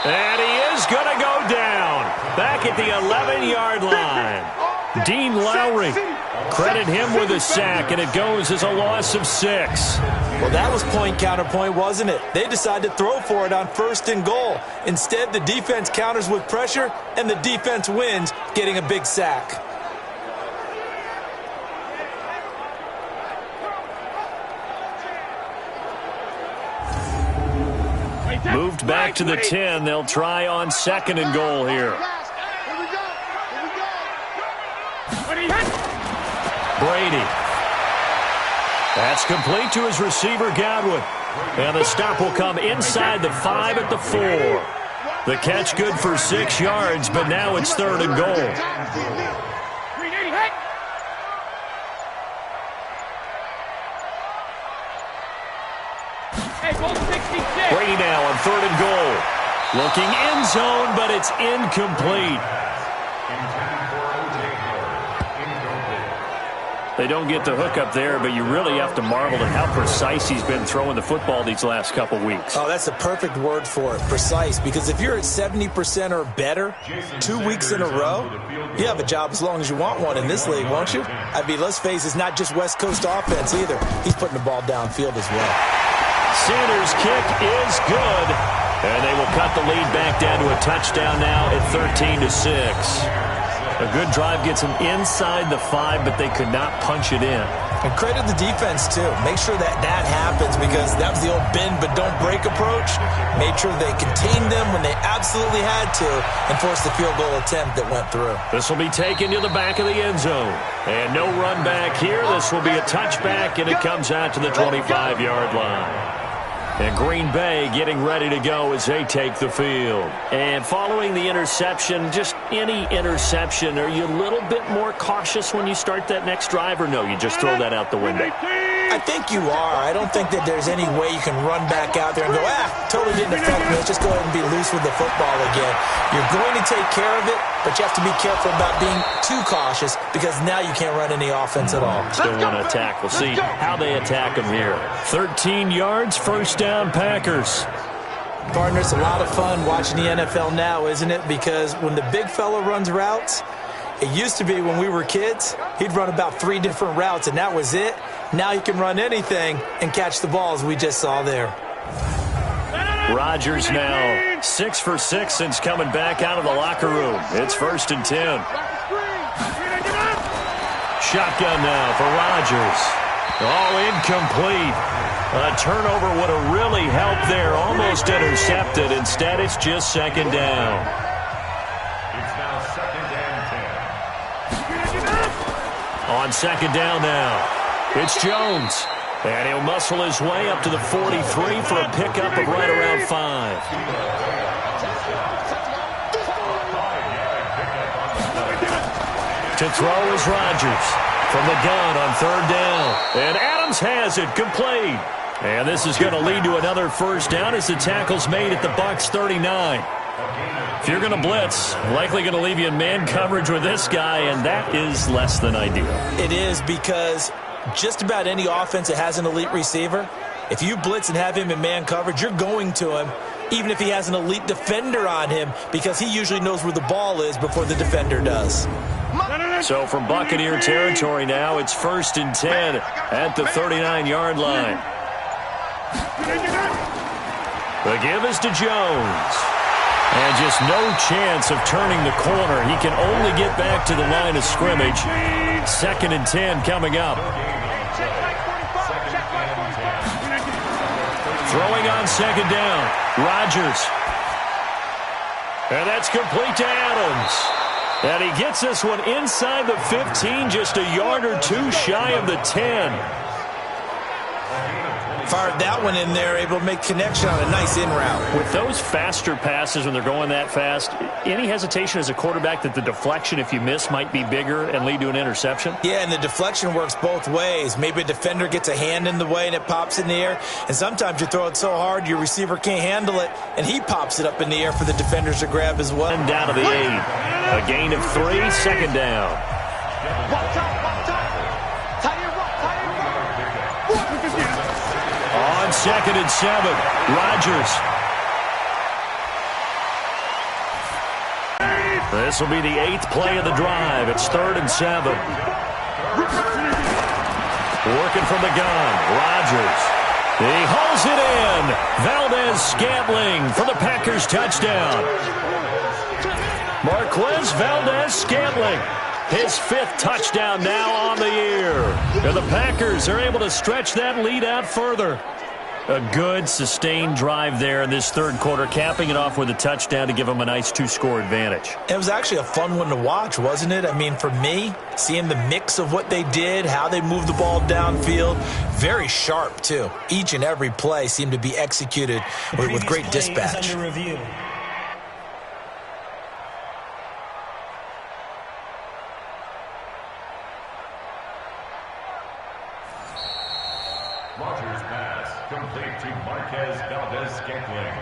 And he is going to go down back at the 11-yard line. Dean Lowry, credit him with a sack, and it goes as a loss of 6. Well, that was point counterpoint, wasn't it? They decided to throw for it on 1st and goal. Instead, the defense counters with pressure, and the defense wins, getting a big sack. Moved back to the 10. They'll try on 2nd and goal here. Brady. That's complete to his receiver, Godwin. And the stop will come inside the 5 at the 4. The catch good for 6 yards, but now it's 3rd and goal. Brady now on 3rd and goal. Looking end zone, but it's incomplete. They don't get the hook up there, but you really have to marvel at how precise he's been throwing the football these last couple weeks. Oh, that's a perfect word for it, precise, because if you're at 70% or better 2 weeks in a row, you have a job as long as you want one in this league, won't you? I mean, let's face it, it's not just West Coast offense either. He's putting the ball downfield as well. Sanders' kick is good, and they will cut the lead back down to a touchdown now at 13-6. A good drive gets them inside the 5, but they could not punch it in. And credit the defense, too. Make sure that happens, because that was the old bend but don't break approach. Made sure they contained them when they absolutely had to and forced the field goal attempt that went through. This will be taken to the back of the end zone. And no run back here. This will be a touchback, and it comes out to the 25-yard line. And Green Bay getting ready to go as they take the field. And following the interception, just any interception, are you a little bit more cautious when you start that next drive, or no, you just throw that out the window? I think you are. I don't think that there's any way you can run back out there and go, totally didn't affect me. Let's just go ahead and be loose with the football again. You're going to take care of it, but you have to be careful about being too cautious, because now you can't run any offense at all. Still want to attack. We'll see how they attack them here. 13 yards, 1st down, Packers. Partner, it's a lot of fun watching the NFL now, isn't it? Because when the big fella runs routes, it used to be when we were kids, he'd run about 3 different routes, and that was it. Now he can run anything and catch the balls we just saw there. Rodgers now 6 for 6 since coming back out of the locker room. It's 1st and 10. Shotgun now for Rodgers. All incomplete. A turnover would have really helped there. Almost intercepted. Instead, it's just 2nd down. It's now 2nd and 10. On 2nd down now, it's Jones. And he'll muscle his way up to the 43 for a pickup of right around 5. To throw is Rodgers from the gun on 3rd down. And Adams has it complete. And this is going to lead to another 1st down as the tackle's made at the Bucs 39. If you're going to blitz, likely going to leave you in man coverage with this guy, and that is less than ideal. It is, because just about any offense that has an elite receiver, if you blitz and have him in man coverage, you're going to him, even if he has an elite defender on him, because he usually knows where the ball is before the defender does. So from Buccaneer territory now, it's 1st and 10 at the 39-yard line. The give is to Jones. And just no chance of turning the corner. He can only get back to the line of scrimmage. 2nd and 10 coming up. Throwing on second down. Rodgers. And that's complete to Adams. And he gets this one inside the 15, just a yard or two shy of the 10. Fired that one in there, able to make connection on a nice in route. With those faster passes when they're going that fast, any hesitation as a quarterback that the deflection, if you miss, might be bigger and lead to an interception? Yeah, and the deflection works both ways. Maybe a defender gets a hand in the way and it pops in the air. And sometimes you throw it so hard your receiver can't handle it, and he pops it up in the air for the defenders to grab as well. And down to the 8. A gain of 3, second down. On second and 7, Rodgers. This will be the 8th play of the drive. It's 3rd and 7. Working from the gun, Rodgers. He hauls it in. Valdez-Scantling for the Packers touchdown. Marquez Valdez-Scantling. His 5th touchdown now on the year. And the Packers are able to stretch that lead out further. A good, sustained drive there in this third quarter, capping it off with a touchdown to give them a nice 2-score advantage. It was actually a fun one to watch, wasn't it? I mean, for me, seeing the mix of what they did, how they moved the ball downfield, very sharp, too. Each and every play seemed to be executed with great dispatch. Rodgers pass complete to Marquez Valdez-Scantling.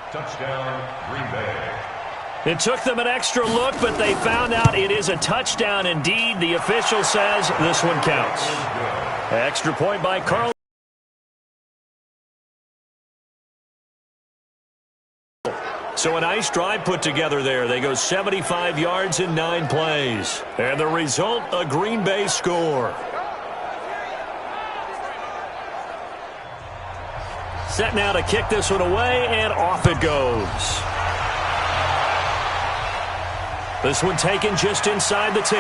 Touchdown, Green Bay. It took them an extra look, but they found out it is a touchdown indeed. The official says this one counts. Extra point by Carl. So a nice drive put together there. They go 75 yards in 9 plays. And the result, a Green Bay score. Set now to kick this one away, and off it goes. This one taken just inside the 10.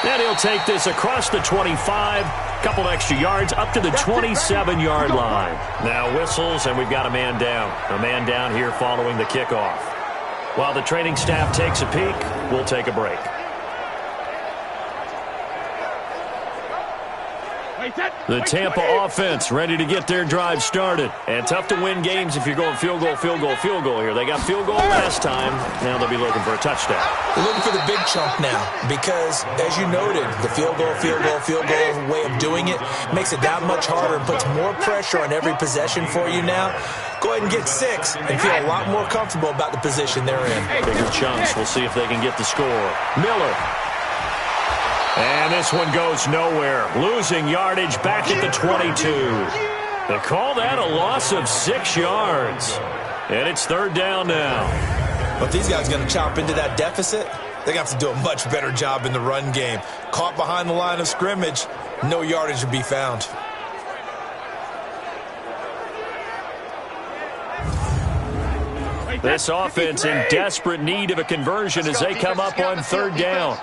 And he'll take this across the 25, couple extra yards up to the 27-yard line. Now whistles, and we've got a man down. A man down here following the kickoff. While the training staff takes a peek, we'll take a break. The Tampa offense ready to get their drive started. And tough to win games if you're going field goal, field goal, field goal here. They got field goal last time. Now they'll be looking for a touchdown. They're looking for the big chunk now because, as you noted, the field goal way of doing it makes it that much harder and puts more pressure on every possession for you now. Go ahead and get 6 and feel a lot more comfortable about the position they're in. Bigger chunks. We'll see if they can get the score. Miller. And this one goes nowhere. Losing yardage back at the 22. They call that a loss of 6 yards. And it's 3rd down now. But these guys are going to chop into that deficit. They're going to have to do a much better job in the run game. Caught behind the line of scrimmage, no yardage to be found. This offense in desperate need of a conversion as they come up on 3rd down.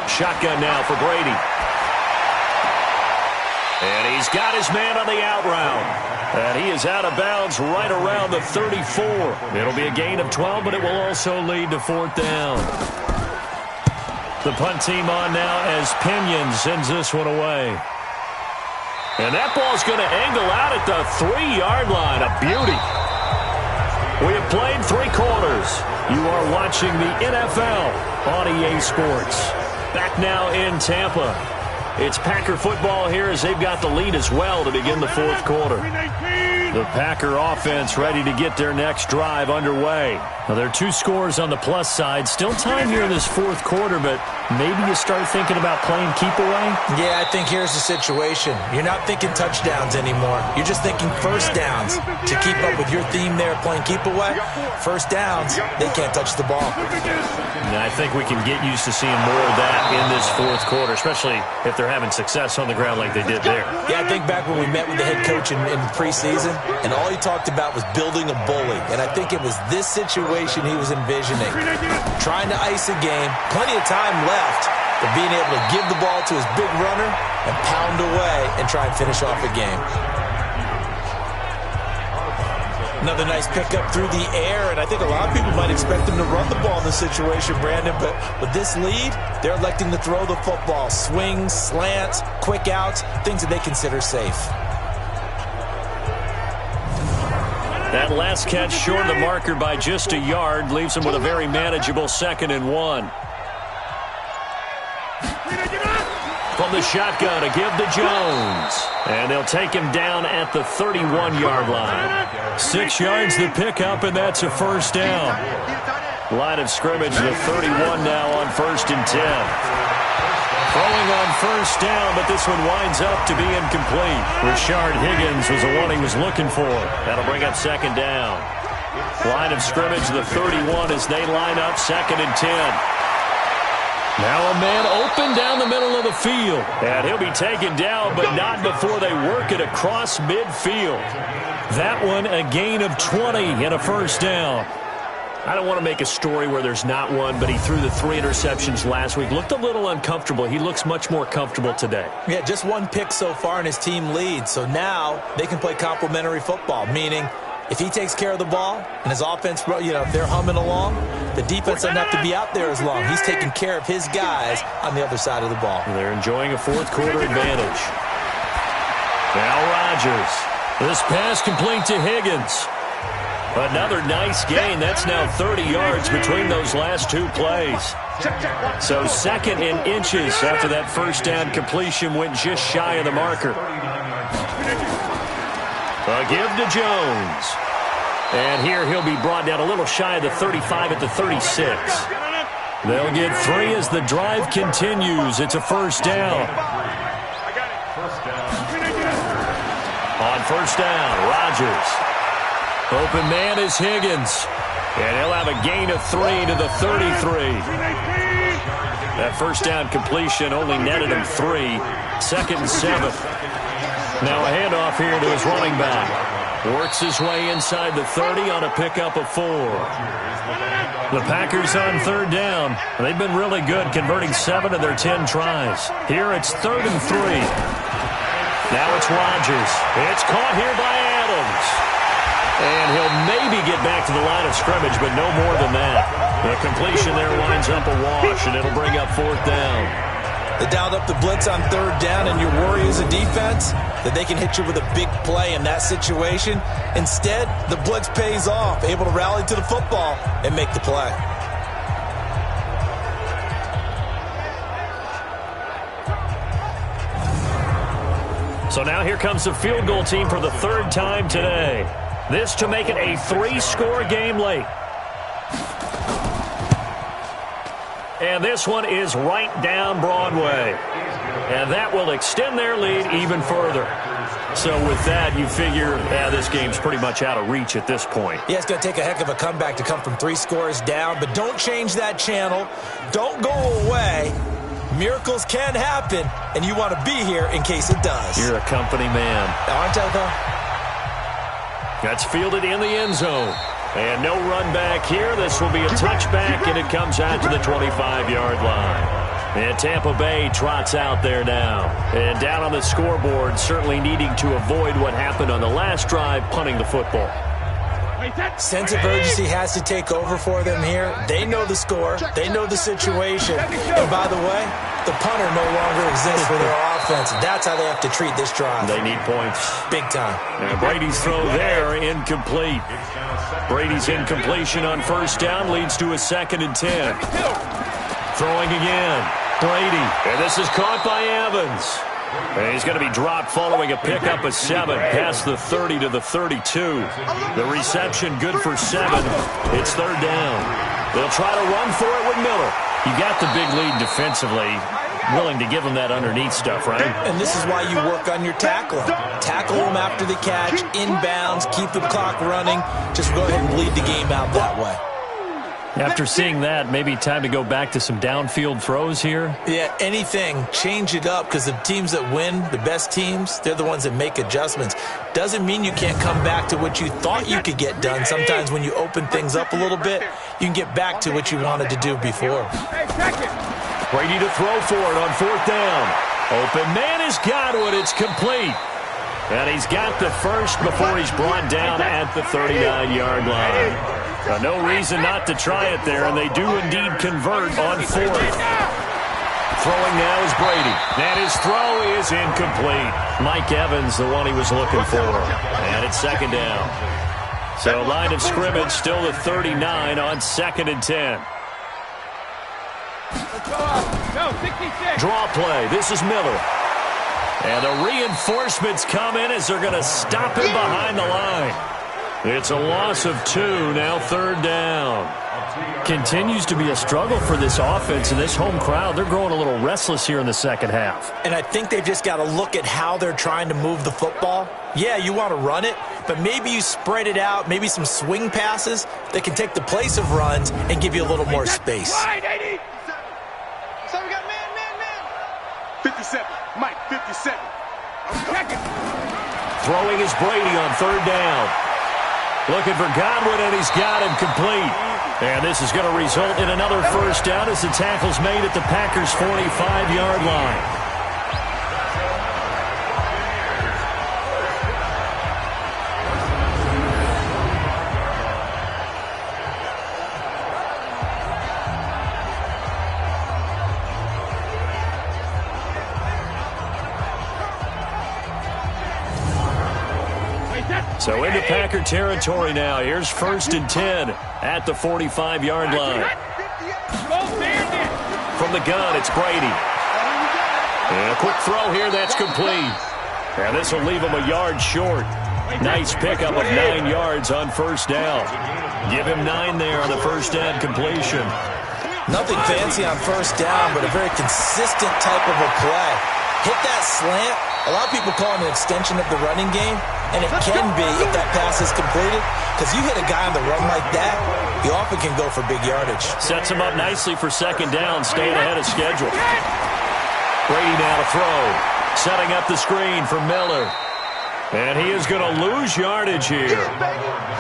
Shotgun now for Brady. And he's got his man on the out route. And he is out of bounds right around the 34. It'll be a gain of 12, but it will also lead to 4th down. The punt team on now as Pinion sends this one away. And that ball's going to angle out at the 3-yard line. A beauty. We have played 3 quarters. You are watching the NFL on EA Sports. Back now in Tampa. It's Packer football here as they've got the lead as well to begin the 4th quarter. The Packer offense ready to get their next drive underway. Now, there are 2 scores on the plus side. Still time here in this 4th quarter, but maybe you start thinking about playing keep away? Yeah, I think here's the situation. You're not thinking touchdowns anymore. You're just thinking first downs. To keep up with your theme there, playing keep away, first downs, they can't touch the ball. Now, I think we can get used to seeing more of that in this 4th quarter, especially if they're having success on the ground like they did there. Yeah, I think back when we met with the head coach in preseason, and all he talked about was building a bully. And I think it was this situation he was envisioning. Trying to ice a game, plenty of time left, but being able to give the ball to his big runner and pound away and try and finish off a game. Another nice pickup through the air, and I think a lot of people might expect him to run the ball in this situation, Brandon, but with this lead, they're electing to throw the football. Swings, slants, quick outs, things that they consider safe. That last catch short of the marker by just a yard leaves him with a very manageable 2nd and 1. From the shotgun, a give to Jones. And they'll take him down at the 31-yard line. 6 yards to pick up, and that's a first down. Line of scrimmage, the 31 now on 1st and 10. Throwing on first down, but this one winds up to be incomplete. Rashard Higgins was the one he was looking for. That'll bring up 2nd down. Line of scrimmage, the 31 as they line up 2nd and 10. Now a man open down the middle of the field. And he'll be taken down, but not before they work it across midfield. That one a gain of 20 and a first down. I don't want to make a story where there's not one, but he threw the 3 interceptions last week. Looked a little uncomfortable. He looks much more comfortable today. Yeah, just 1 pick so far and his team leads. So now they can play complementary football, meaning if he takes care of the ball and his offense, they're humming along, the defense doesn't have to be out there as long. He's taking care of his guys on the other side of the ball. They're enjoying a 4th quarter advantage. Now Rodgers. This pass complete to Higgins. Another nice gain. That's now 30 yards between those last 2 plays. So 2nd and inches after that first down completion went just shy of the marker. A give to Jones. And here he'll be brought down a little shy of the 35 at the 36. They'll get 3 as the drive continues. It's a first down. On first down, Rodgers. Open man is Higgins. And he'll have a gain of 3 to the 33. That first down completion only netted him 3. 2nd and 7. Now a handoff here to his running back. Works his way inside the 30 on a pickup of 4. The Packers on 3rd down. They've been really good, converting 7 of their 10 tries. Here it's 3rd and 3. Now it's Rodgers. It's caught here by Adams. And he'll maybe get back to the line of scrimmage, but no more than that. The completion there winds up a wash, and it'll bring up 4th down. They dialed up the blitz on 3rd down, and your worry as a defense that they can hit you with a big play in that situation. Instead, the blitz pays off, able to rally to the football and make the play. So now here comes the field goal team for the 3rd time today. This to make it a 3-score game late. And this one is right down Broadway. And that will extend their lead even further. So with that, you figure, this game's pretty much out of reach at this point. Yeah, it's going to take a heck of a comeback to come from 3 scores down. But don't change that channel. Don't go away. Miracles can happen, and you want to be here in case it does. You're a company man. Aren't I, though? That's fielded in the end zone. And no run back here. This will be a touchback, and it comes out to the 25-yard line. And Tampa Bay trots out there now. And down on the scoreboard, certainly needing to avoid what happened on the last drive, punting the football. Sense of urgency has to take over for them here. They know the score. They know the situation. And by the way, the punter no longer exists for their offense. That's how they have to treat this drive. They need points. Big time. And Brady's throw there, incomplete. Brady's incompletion on first down leads to a 2nd and 10. Throwing again. Brady. And this is caught by Evans. And he's going to be dropped following a pickup of 7 past the 30 to the 32. The reception good for 7. It's 3rd down. They'll try to run for it with Miller. You got the big lead defensively. Willing to give him that underneath stuff, right? And this is why you work on your tackling. Tackle them after the catch, inbounds, keep the clock running. Just go ahead and bleed the game out that way. After seeing that, maybe time to go back to some downfield throws here? Yeah, anything. Change it up, because the teams that win, the best teams, they're the ones that make adjustments. Doesn't mean you can't come back to what you thought you could get done. Sometimes when you open things up a little bit, you can get back to what you wanted to do before. Brady to throw for it on 4th down. Open man has got it. It's complete. And he's got the first before he's brought down at the 39-yard line. No reason not to try it there, and they do indeed convert on 4th. Throwing now is Brady. And his throw is incomplete. Mike Evans, the one he was looking for. And it's 2nd down. So line of scrimmage still the 39 on 2nd and 10. Draw play. This is Miller. And the reinforcements come in as they're going to stop him behind the line. It's a loss of 2, now 3rd down. Continues to be a struggle for this offense and this home crowd. They're growing a little restless here in the second half. And I think they've just got to look at how they're trying to move the football. Yeah, you want to run it, but maybe you spread it out, maybe some swing passes that can take the place of runs and give you a little more space. Wide, 80. So we got man. 57. Mike, 57. Throwing is Brady on 3rd down. Looking for Godwin, and he's got him complete. And this is going to result in another 1st down as the tackle's made at the Packers' 45-yard line. So into Packer territory now. Here's 1st and 10 at the 45-yard line. From the gun, it's Brady. And a quick throw here, that's complete. And this will leave him a yard short. Nice pickup of 9 yards on 1st down. Give him 9 there on the 1st down completion. Nothing fancy on 1st down, but a very consistent type of a play. Hit that slant. A lot of people call it an extension of the running game, and it can be if that pass is completed, because you hit a guy on the run like that, you often can go for big yardage. Sets him up nicely for 2nd down, staying ahead of schedule. Brady now to throw. Setting up the screen for Miller. And he is going to lose yardage here.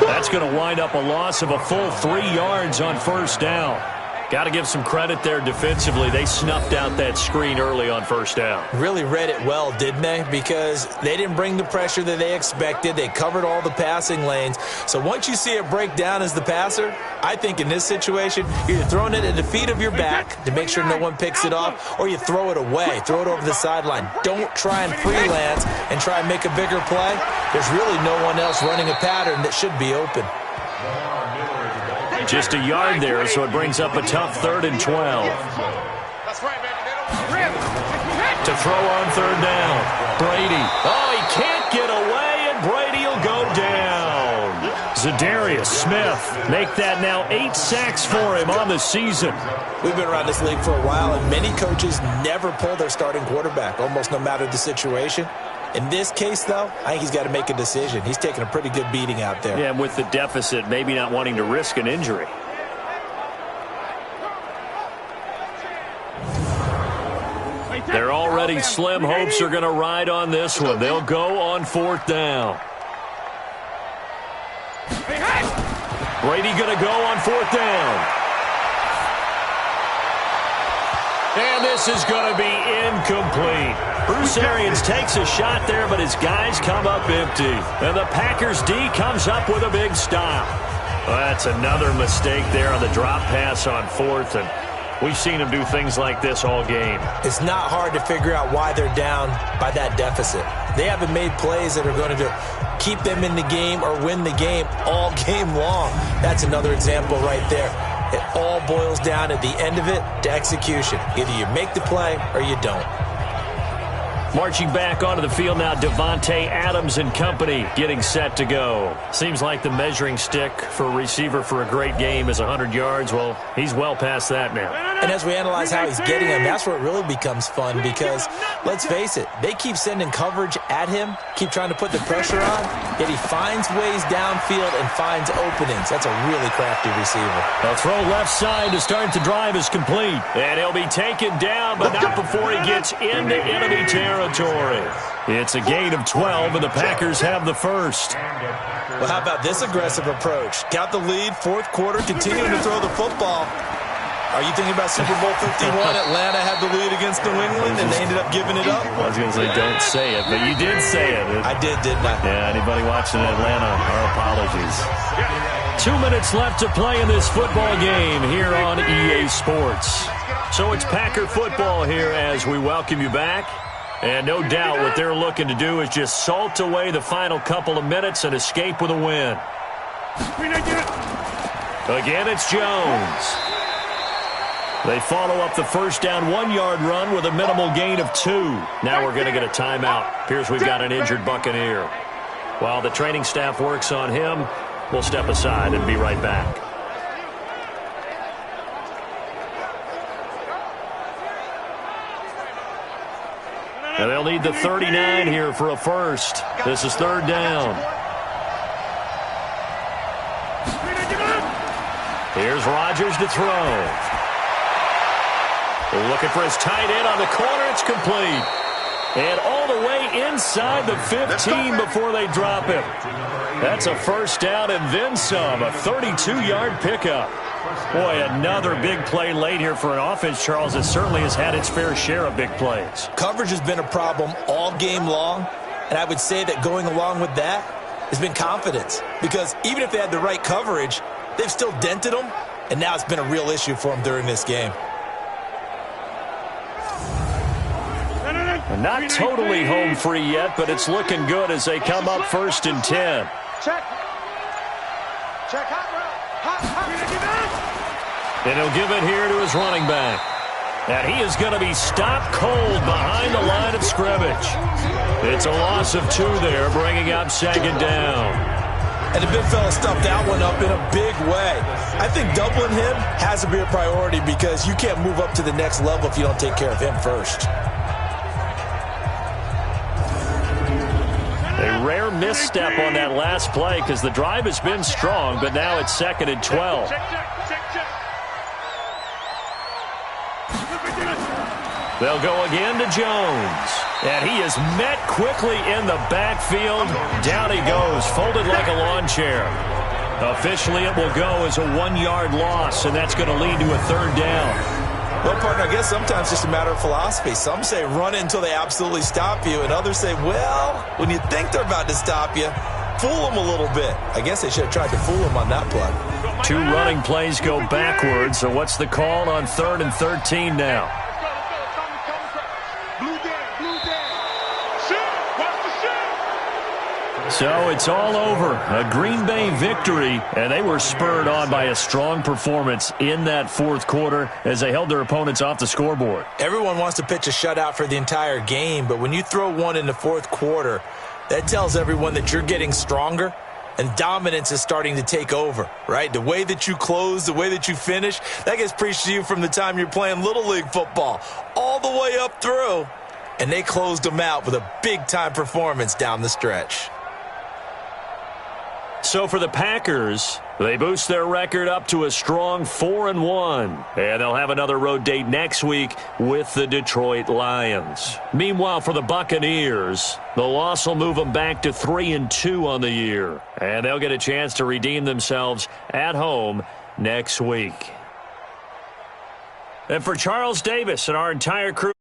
That's going to wind up a loss of a full 3 yards on 1st down. Got to give some credit there defensively. They snuffed out that screen early on 1st down. Really read it well, didn't they? Because they didn't bring the pressure that they expected. They covered all the passing lanes. So once you see it break down as the passer, I think in this situation, you're either throwing it at the feet of your back to make sure no one picks it off, or you throw it away. Throw it over the sideline. Don't try and freelance and try and make a bigger play. There's really no one else running a pattern that should be open. Just a yard there, so it brings up a tough 3rd and 12. To throw on 3rd down. Brady. Oh, he can't get away, and Brady will go down. Zadarius Smith make that now 8 sacks for him on the season. We've been around this league for a while, and many coaches never pull their starting quarterback, almost no matter the situation. In this case, though, I think he's got to make a decision. He's taking a pretty good beating out there. Yeah, and with the deficit, maybe not wanting to risk an injury. They're already slim. Hopes are going to ride on this one. They'll go on 4th down. Brady going to go on 4th down. And this is going to be incomplete. Bruce Arians takes a shot there, but his guys come up empty. And the Packers D comes up with a big stop. Well, that's another mistake there on the drop pass on 4th. And we've seen him do things like this all game. It's not hard to figure out why they're down by that deficit. They haven't made plays that are going to keep them in the game or win the game all game long. That's another example right there. It all boils down at the end of it to execution. Either you make the play or you don't. Marching back onto the field now, Devontae Adams and company getting set to go. Seems like the measuring stick for a receiver for a great game is 100 yards. Well, he's well past that now. And as we analyze how he's getting them, that's where it really becomes fun because, let's face it, they keep sending coverage at him, keep trying to put the pressure on, yet he finds ways downfield and finds openings. That's a really crafty receiver. A throw left side to start the drive is complete. And he'll be taken down, but not before he gets into enemy territory. It's a gain of 12, and the Packers have the first. Well, how about this aggressive approach? Got the lead, 4th quarter, continuing to throw the football. Are you thinking about Super Bowl 51? Atlanta had the lead against New England, and they ended up giving it up? I was going to say, don't say it, but you did say it. I did, didn't I? Yeah, anybody watching Atlanta, our apologies. 2 minutes left to play in this football game here on EA Sports. So it's Packer football here as we welcome you back. And no doubt what they're looking to do is just salt away the final couple of minutes and escape with a win. Again, it's Jones. They follow up the first down 1-yard run with a minimal gain of 2. Now we're going to get a timeout. Appears we've got an injured Buccaneer. While the training staff works on him, we'll step aside and be right back. And they'll need the 39 here for a first. This is third down. Here's Rodgers to throw. Looking for his tight end on the corner. It's complete. And all the way inside the 15 before they drop him. That's a first down and then some. A 32-yard pickup. Boy, another big play late here for an offense, Charles, that certainly has had its fair share of big plays. Coverage has been a problem all game long, and I would say that going along with that has been confidence. Because even if they had the right coverage, they've still dented them, and now it's been a real issue for them during this game. Not totally home free yet, but it's looking good as they come up 1st and 10. Check. Check. And he'll give it here to his running back. And he is going to be stopped cold behind the line of scrimmage. It's a loss of 2 there, bringing up 2nd down. And the big fella stuffed that one up in a big way. I think doubling him has to be a priority because you can't move up to the next level if you don't take care of him first. A rare misstep on that last play because the drive has been strong, but now it's 2nd and 12. They'll go again to Jones. And he is met quickly in the backfield. Down he goes, folded like a lawn chair. Officially, it will go as a 1-yard loss, and that's going to lead to a 3rd down. Well, partner, I guess sometimes it's just a matter of philosophy. Some say run it until they absolutely stop you, and others say, well, when you think they're about to stop you, fool them a little bit. I guess they should have tried to fool them on that play. 2 running plays go backwards, so what's the call on 3rd and 13 now? So it's all over. A Green Bay victory, and they were spurred on by a strong performance in that 4th quarter as they held their opponents off the scoreboard. Everyone wants to pitch a shutout for the entire game, but when you throw one in the 4th quarter, that tells everyone that you're getting stronger and dominance is starting to take over, right? The way that you close, the way that you finish, that gets preached to you from the time you're playing Little League football all the way up through, and they closed them out with a big-time performance down the stretch. So for the Packers, they boost their record up to a strong 4-1. And they'll have another road date next week with the Detroit Lions. Meanwhile, for the Buccaneers, the loss will move them back to 3-2 on the year. And they'll get a chance to redeem themselves at home next week. And for Charles Davis and our entire crew,